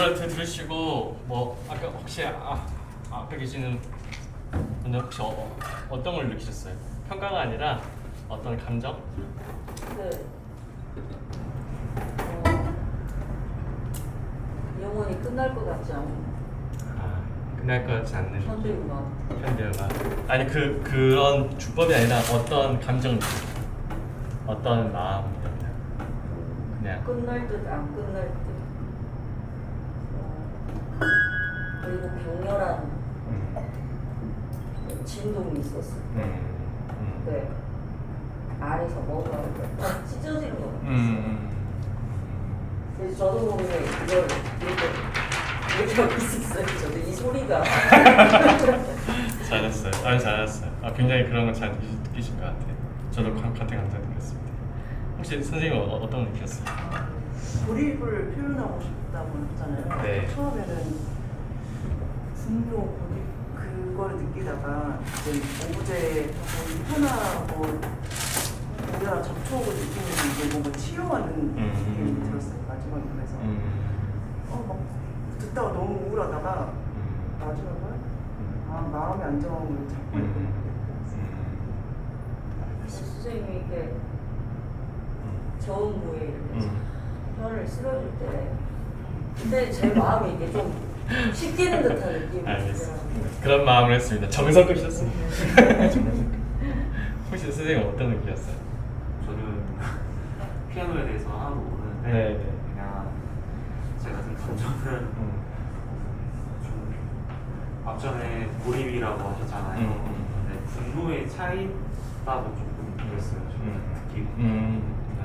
이걸 들으시고 뭐 아까 혹시 앞에 계시는 분들 혹시 어떤 걸 느끼셨어요? 평가가 아니라 어떤 감정? 네. 영원히 끝날 것 같지 않은 끝날 것 같지 않는 현대음악. 현대음악. 아니 그런 주법이 아니라 어떤 감정, 어떤 마음입니다. 그냥 끝날 듯 안 끝날 듯. 그리고 격렬한 진동이 있었어요. 네. 안에서 뭔가 딱 찢어지는 거 같았어요. 그래서 저도 모르게 이걸 이렇게 하고 있었어요. 저도 이 소리가. 잘했어요. 잘했어요. 굉장히 그런 걸 잘 느끼신 것 같아요. 저도 같은 감정 느꼈습니다. 혹시 선생님은 어떤 걸 느꼈어요? 고립을 표현하고 싶다고 했잖아요. 네. 처음에는 분노, 고립 그거를 느끼다가 이제 오브제하고 편하고 오브제랑 접촉을 느끼면서 이제 뭔가 치유하는 느낌이 들었어요. 마지막에 그래서 막 듣다가 너무 우울하다가 마지막에 마음의 안정을 찾고 있는 선생님이 이렇게 저음부에 이렇게 혀를 쓸어줄 때 근데 제 마음이 이게 좀 씻기는 듯한 느낌이 알겠습니다. 들어요. 그런 마음을 했습니다. 정성껏 하셨습니다. 정성껏. 혹시 선생님 어떤 느낌이었어요? 저는 피아노에 대해서 하나도 모르는데 네. 그냥 제가 든 감정은 좀 앞전에 고립이라고 하셨잖아요. 근데 분노의 차이라고 조금 느꼈어요. 저는 느끼고.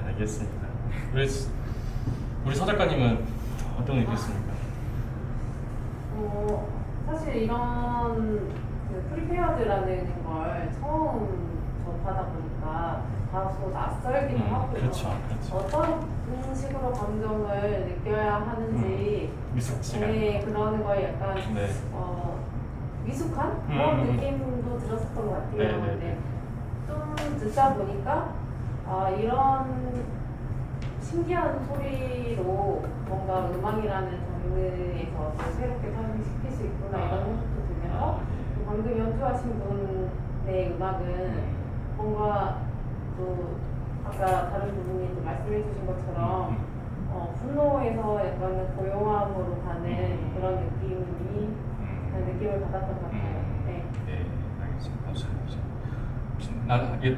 알겠습니다. 우리 서 작가님은 어떤 느낌이었습니까? 사실 이런 그 프리페어드라는 걸 처음 접하다 보니까 다소 낯설기도 하고요. 그렇죠. 어떤 식으로 감정을 느껴야 하는지 미숙 시간. 네, 그러는 거에 약간 네. 미숙한 그런 느낌도 들었었던 것 같아요. 근데 좀 듣다 보니까 이런 신기한 소리로 뭔가 음악이라는 장르에서 또 새롭게 탄생시킬 수 있구나 이런 생각도 들면서 또 방금 연주하신 분의 음악은 뭔가 또 아까 다른 분이 또 말씀해 주신 것처럼 분노에서 약간 고요함으로 가는 그런 느낌을 받았던 것 같아요. 네. 네, 알겠습니다.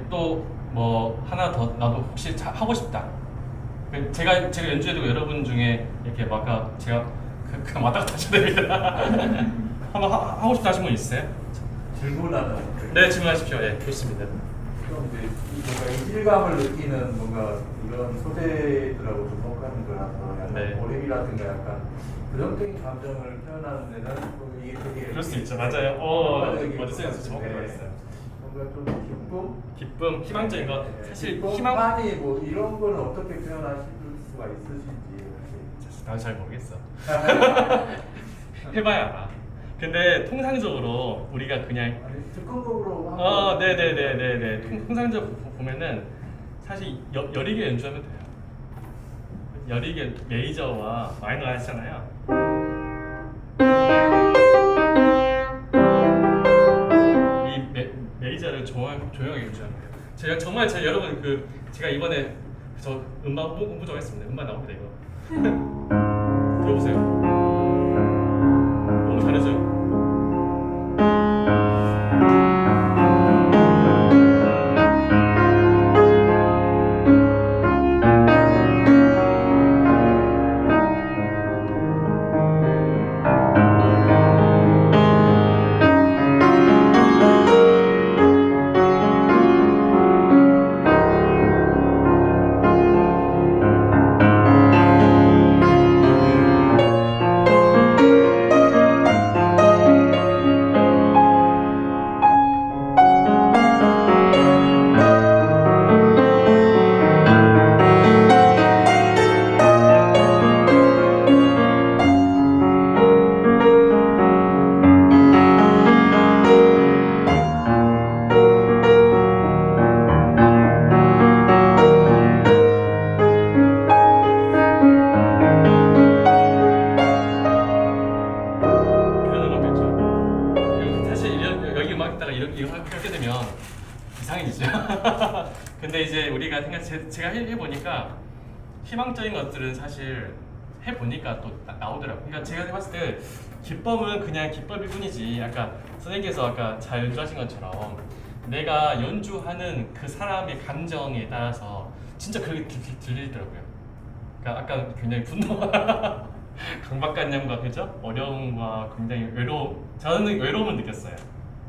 또 뭐 하나 더 나도 혹시 하고 싶다. 제가 연주해도 여러분 중에 이렇게 막 아까 제가 그냥 왔다 갔다 하셔야 됩니다. 한번 하고 싶다 하신 분 있어요? 질문하는. 네, 질문하십시오. 예, 좋습니다. 좀 이제 뭔가 이질감을 느끼는 뭔가 이런 소재들하고 좀 똑같은 거라서 약간 네. 몰입이라든가 약간 부정적인 감정을 표현하는 데는 또 이게 되게 그럴 수 있죠. 맞아요. 어디서 정확히 말했어요. 뭔가 좀 기쁨, 희망적인 거. 사실 희망 많이 뭐 이런 거는 어떻게 표현하실 수가 있으신지. 나도 잘 모르겠어. 해봐야 알아. 근데 통상적으로 우리가 그냥 즉흥적으로 하고. 네네네네네. 통상적으로 보면은 사실 여리게 연주하면 돼요. 여리게 메이저와 마이너 하시잖아요. 이 메이저를 조용하게 연주하면 돼요. 제가 정말 여러분 제가 이번에 저 음악 공부 좀 했습니다. 음반 나옵니다 이거. 들어보세요. 너무 잘해줘요. 근데 이제 우리가 제가 해보니까 희망적인 것들은 사실 해보니까 또 나오더라고요. 그러니까 제가 봤을 때 기법은 그냥 기법일 뿐이지, 아까 선생님께서 아까 잘 연주하신 것처럼 내가 연주하는 그 사람의 감정에 따라서 진짜 그렇게 들리더라고요. 그러니까 아까 굉장히 분노, 강박관념과 그죠? 어려움과 굉장히 저는 외로움을 느꼈어요.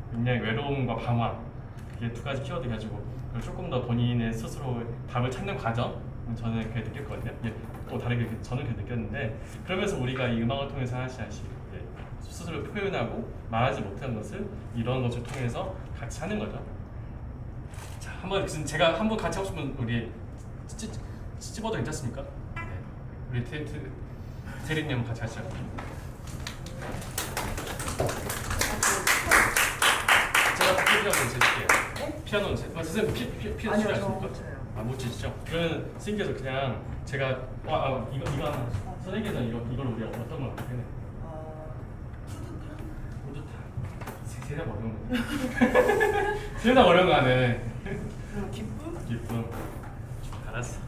굉장히 외로움과 방황, 그게 두 가지 키워드 가지고 조금 더 본인의 스스로 답을 찾는 과정, 저는 그렇게 느꼈거든요. 또 다르게 저는 그렇게 느꼈는데, 그러면서 우리가 이 음악을 통해서 하나씩 스스로 표현하고 말하지 못한 것을 이런 것을 통해서 같이 하는 거죠. 자, 한번 지금 제가 한번 같이 하고 싶으면 우리 찝어도 괜찮습니까? 네. 우리 대리님 한번 같이 하시죠. 제가 피아노 제칠게요. 네? 피아노 선생님 피아노 아니요, 저 치시니까? 못 쳐요. 못 치시죠? 그러면 선생님께서 그냥 제가 이거 하나, 선생님께서는 이걸 우리 어떤 걸 어떻게 해요? 세상 어려운 거. 세상 어려운 거 하네. 그럼 기쁨? 기쁨. 알았어.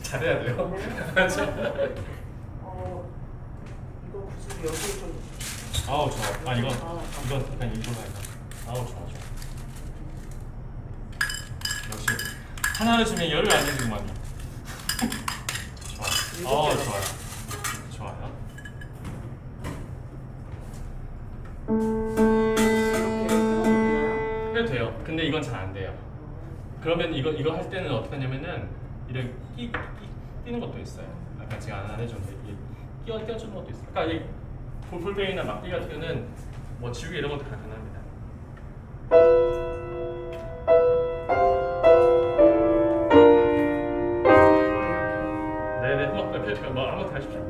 잘해야 돼요. 알았죠? 이거 구슬 여기 좀. 아우 좋아. 이건 그냥 이걸로 할까. 아우 좋아. 역시 하나를 주면 열을 안 내주구만. 좋아. 좋아요. 좋아요. 해도 돼요. 근데 이건 잘 안 돼요. 그러면 이거 할 때는 어떻게 하냐면은 이렇게 끼는 것도 있어요. 아까 제가 안 해줬는데 끼워주는 것도 있어요. 그러니까 이 볼뱅이나 막대기 같은 경우는 뭐 지우개 이런 것도 다 가능합니다. 네네, 뭐 아무것도 하십시오.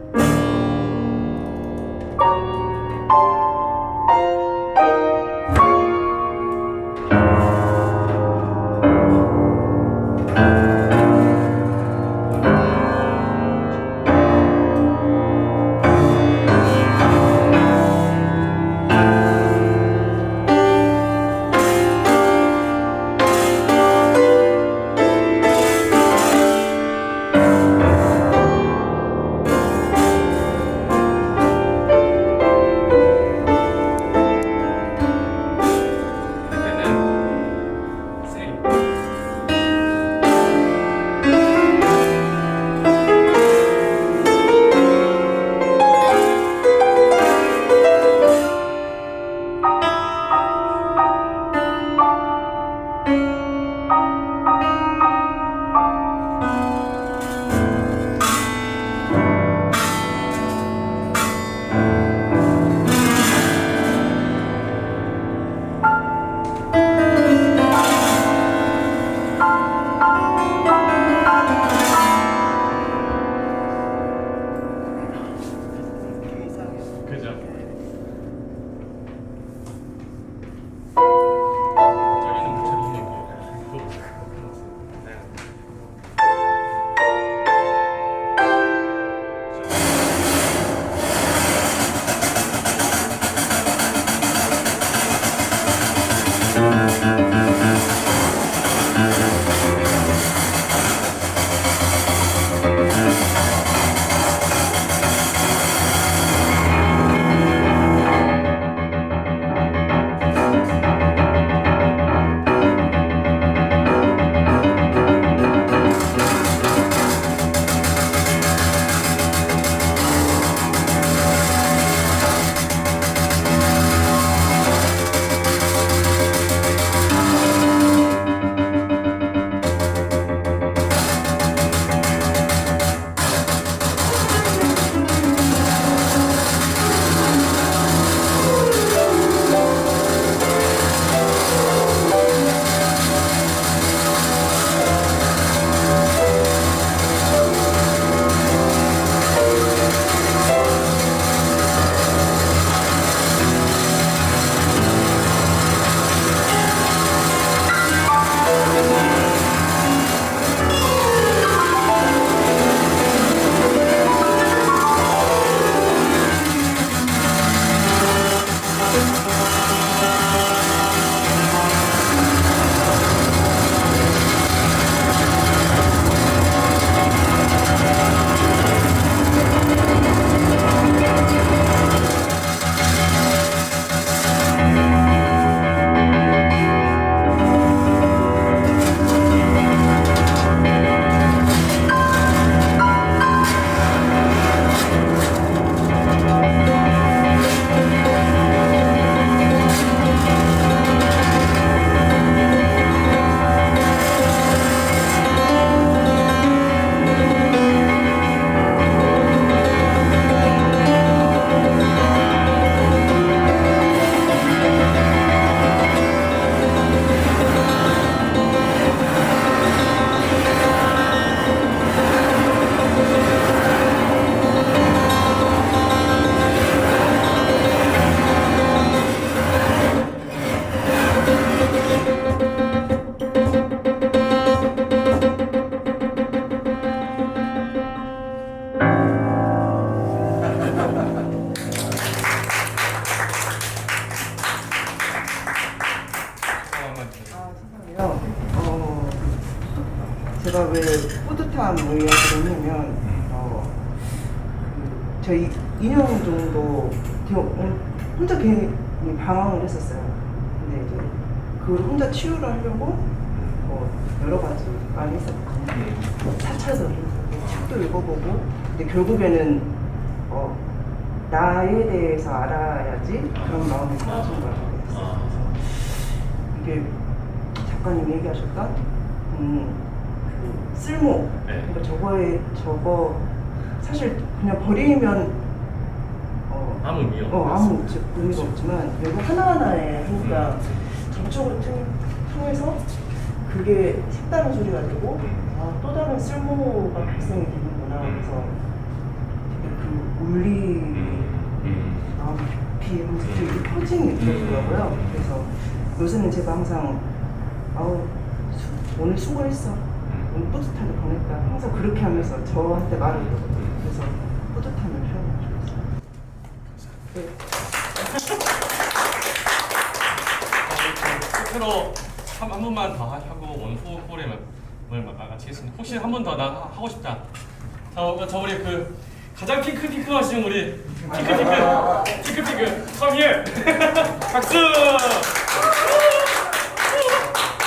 제가 왜 뿌듯함을 이야기를 했냐면 저희 2년 정도 혼자 괜히 방황을 했었어요. 근데 이제 그걸 혼자 치유를 하려고 여러 가지 많이 했었거든요. 사찰도 읽고 책도 읽어보고 근데 결국에는 나에 대해서 알아야지 그런 마음이 사라진 걸 알게 됐어요. 그래서 이게 작가님 얘기하셨던 그 쓸모 네. 그러니까 저거 사실 그냥 버리면 아무 의미 아무 의미가 없지만 결국 하나하나에 하니까 전적으로 통해서 그게 색다른 소리가 되고 또 다른 쓸모가 발생이 되는구나. 그래서 되게 그 울림이 마음 깊이 하면서 되게 퍼지는 느껴지더라고요. 그래서 요새는 제가 항상 오늘 수고했어. 오늘 뿌듯하게 보냈다. 항상 그렇게 하면서 저한테 말을 하거든요. 그래서 뿌듯함을 표현하고 있어요. 네. 끝으로 한 번만 더 하고 오늘 프로그램을 마치겠습니다. 혹시 한 번 더 나 하고 싶다. 저 우리 그 가장 핑크 하시는 우리 핑크 come here. 박수.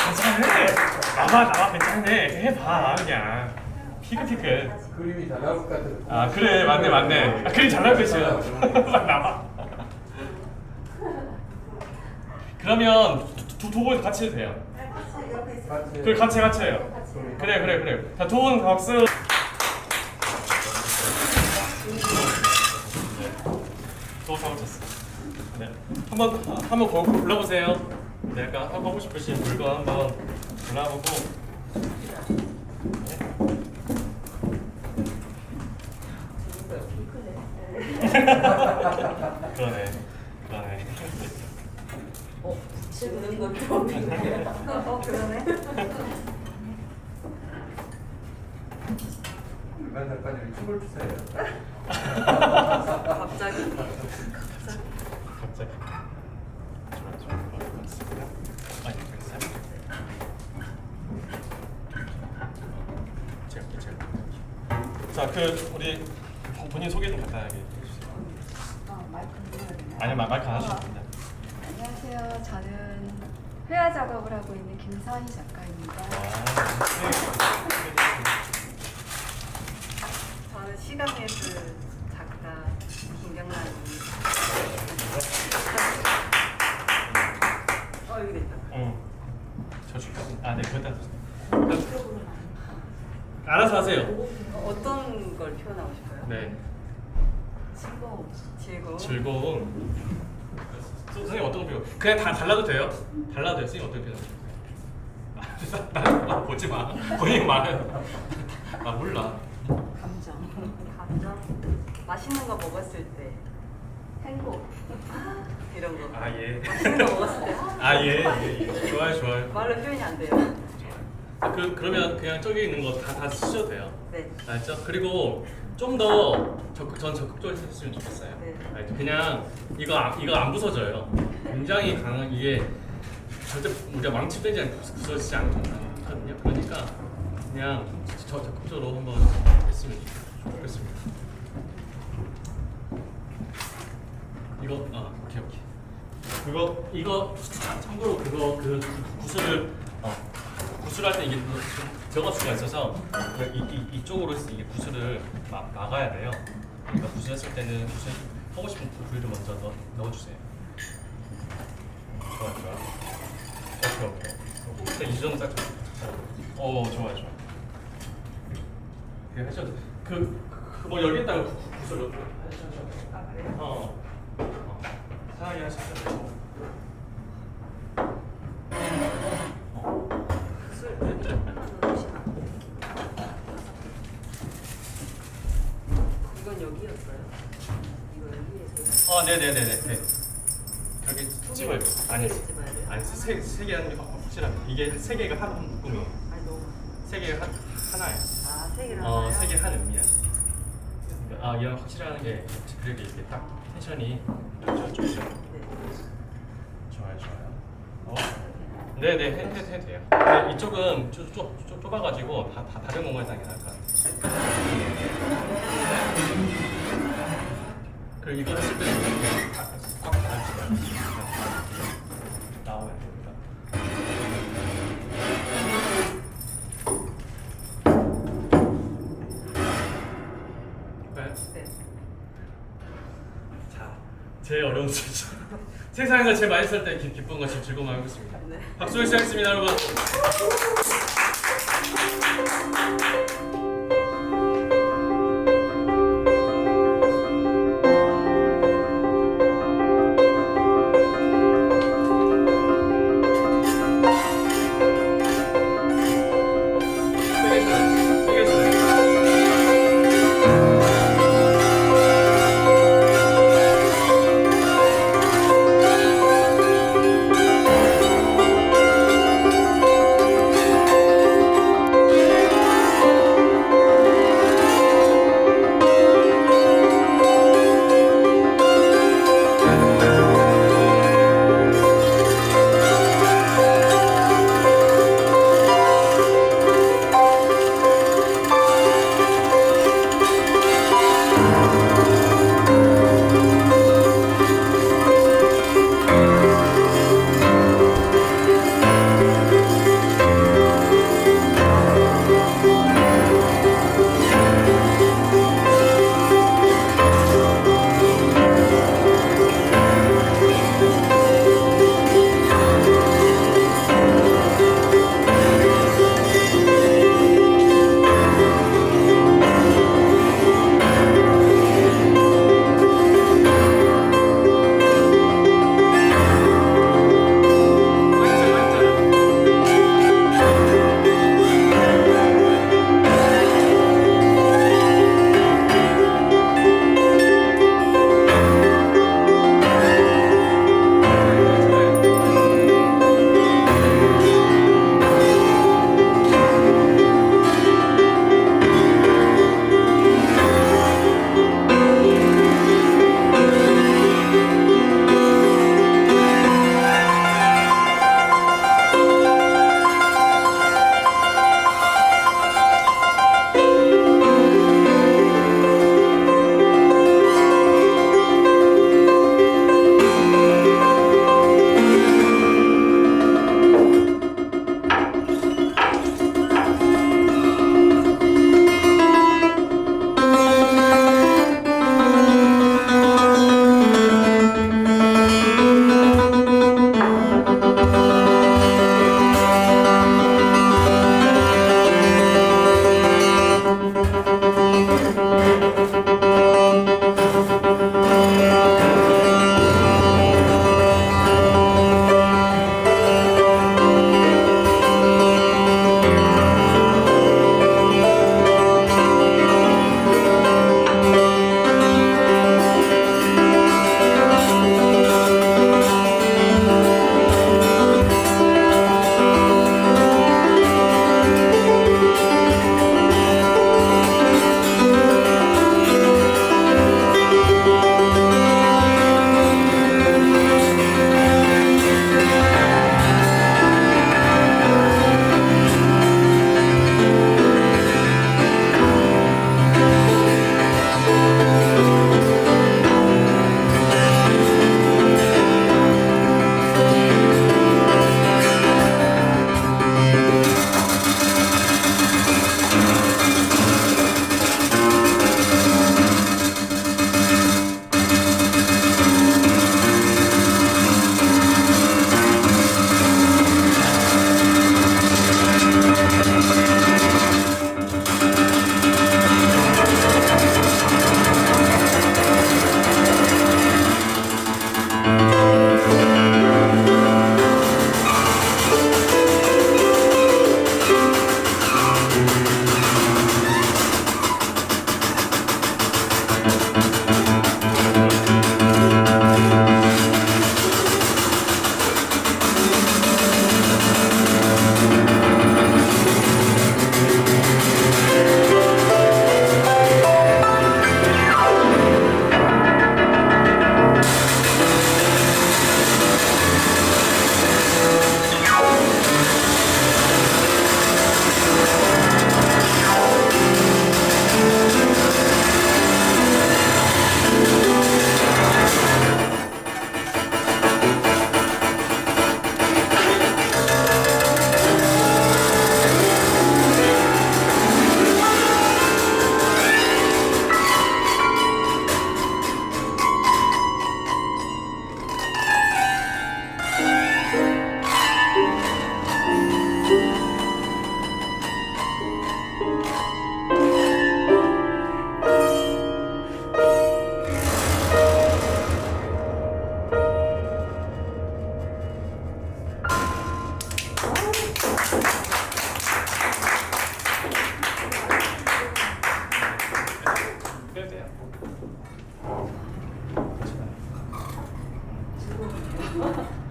괜찮네. 나와 괜찮네. 해봐 그냥 핑크. 그림이 잘 나올 것 같아서. 아 그래 맞네. 그림 잘 나올 것이야. 빨리 나와. 그러면 두 분 같이 해도 돼요. 그래 같이 해요. 그래. 자, 두 분 박수. 또 사고 쳤어. 네. 한번 골라보세요. 내가 하고 싶으신 물건 한번 골라보고. 그러네. 붙이는 거 좋은데. 그러네. 일반 작가님이 춤을 추세요. 갑자기. 자, 우리 본인 소개 좀 간단하게 해주세요. 아니요, 마이크 안 하셔도 됩니다. 안녕하세요. 저는 회화 작업을 하고 있는 김서희 작가입니다. 저는 시각예술 작가 김경란입니다. 여기 있다. 저 줄까? 네, 그거다. 알아서 하세요. 어떤 걸 표현하고 싶어요? 네. 즐거움. 선생님 어떤 거 표현? 그냥 다 달라도 돼요. 선생님 어떤 표현? 나 보지 마. 본인 말해. 몰라. 감정. 맛있는 거 먹었을 때. 행복. 이런 거. 예. 맛있는 거 먹었을 때. 예. 좋아요. 말로 표현이 안 돼요. 그러면 그냥 저기 있는 거 다 쓰셔도 돼요. 네. 알죠? 그리고 좀 더 적극적으로 했으면 좋겠어요. 네. 알죠? 그냥 이거 안 부서져요. 굉장히 강한 이게 절대 우리가 망치되지 않고 부서지지 않거든요. 그러니까 그냥 적극적으로 한번 했으면 좋겠습니다. 이거 오케이. 이거 참고로 그 구슬을 구슬할 때 이게 들어갈 수가 있어서 이쪽으로 해서 이게 구슬을 막아야 돼요. 그러니까 구슬했을 때는 구슬 하고 싶은 부위를 먼저 넣어주세요. 좋아. 오케이. 이 정도 딱 좋아요. 그냥 하셔도 뭐 여기에다가 구슬을 하셔도 편하게 하시죠. 이건 여기였어요? 이거 여기에서? 네네네네. 그렇게 찍어요. 아니, 찍어야 돼요? 아니 세 개 하는 게 확실하게 이게 세 개가 한 묶음이에요. 아니 너무. 세 개가 하나예요. 세 개를 하나요? 세 개 한 의미야. 이런 확실하는 게 그렇게 이렇게 딱 텐션이 좋죠. 네. 좋아요. 네네 해도 돼요. 근데 이쪽은 좁아가지고 다른 공간에서 하는 게 나을 것 같아요. 그리고 이거 했을 때는 이렇게 꽉 닫아주세요. 나오면 안 됩니다. 네. 자, 제일 어려운 수죠. 세상에서 제일 맛있을 때 기쁜 것이 즐거움을 알고 있습니다. 네. 박수를 시작했습니다, 여러분.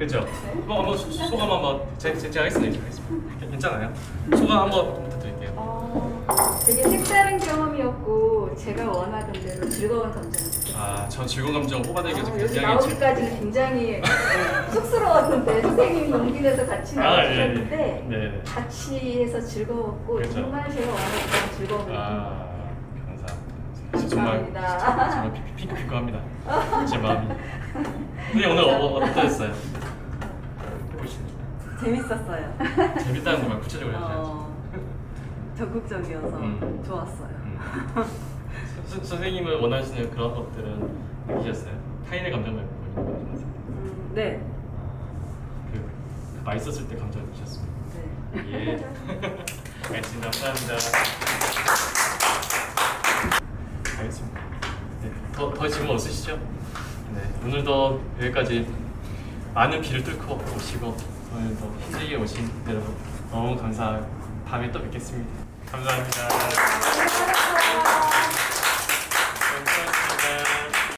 그죠? 한번 소감 한번 제가 하겠습니다. 괜찮아요? 소감 한번 부탁드릴게요. 되게 색다른 경험이었고 제가 원하던 대로 즐거운 감정이었어요. 전 즐거운 감정 뽑아내기 위해서 여기 굉장히 나오기까지는 굉장히 쑥스러웠는데 선생님이 용기 내서 같이 나와주셨는데 네. 같이 해서 즐거웠고 그렇죠. 정말 제가 원했던 즐거움을 감사합니다. 정말 핑크핑크합니다. 제 마음이. 근데 오늘 어떠셨어요? 해보시니까. 재밌었어요. 재밌다는 것만 구체적으로 해주셔야죠. 적극적이어서 좋았어요. 선생님을 원하시는 그런 것들은 느끼셨어요? 타인의 감정을 보이는 거 네. 그 맛있었을 때 감정 느끼셨습니다. 네. 예. 알겠습니다. 감사합니다. 알겠습니다. 네, 더 질문 없으시죠? 네, 오늘도 여기까지 많은 비를 뚫고 오시고 오늘도 힘들게 오신 여러분 너무 감사하고 다음에 또 뵙겠습니다. 감사합니다.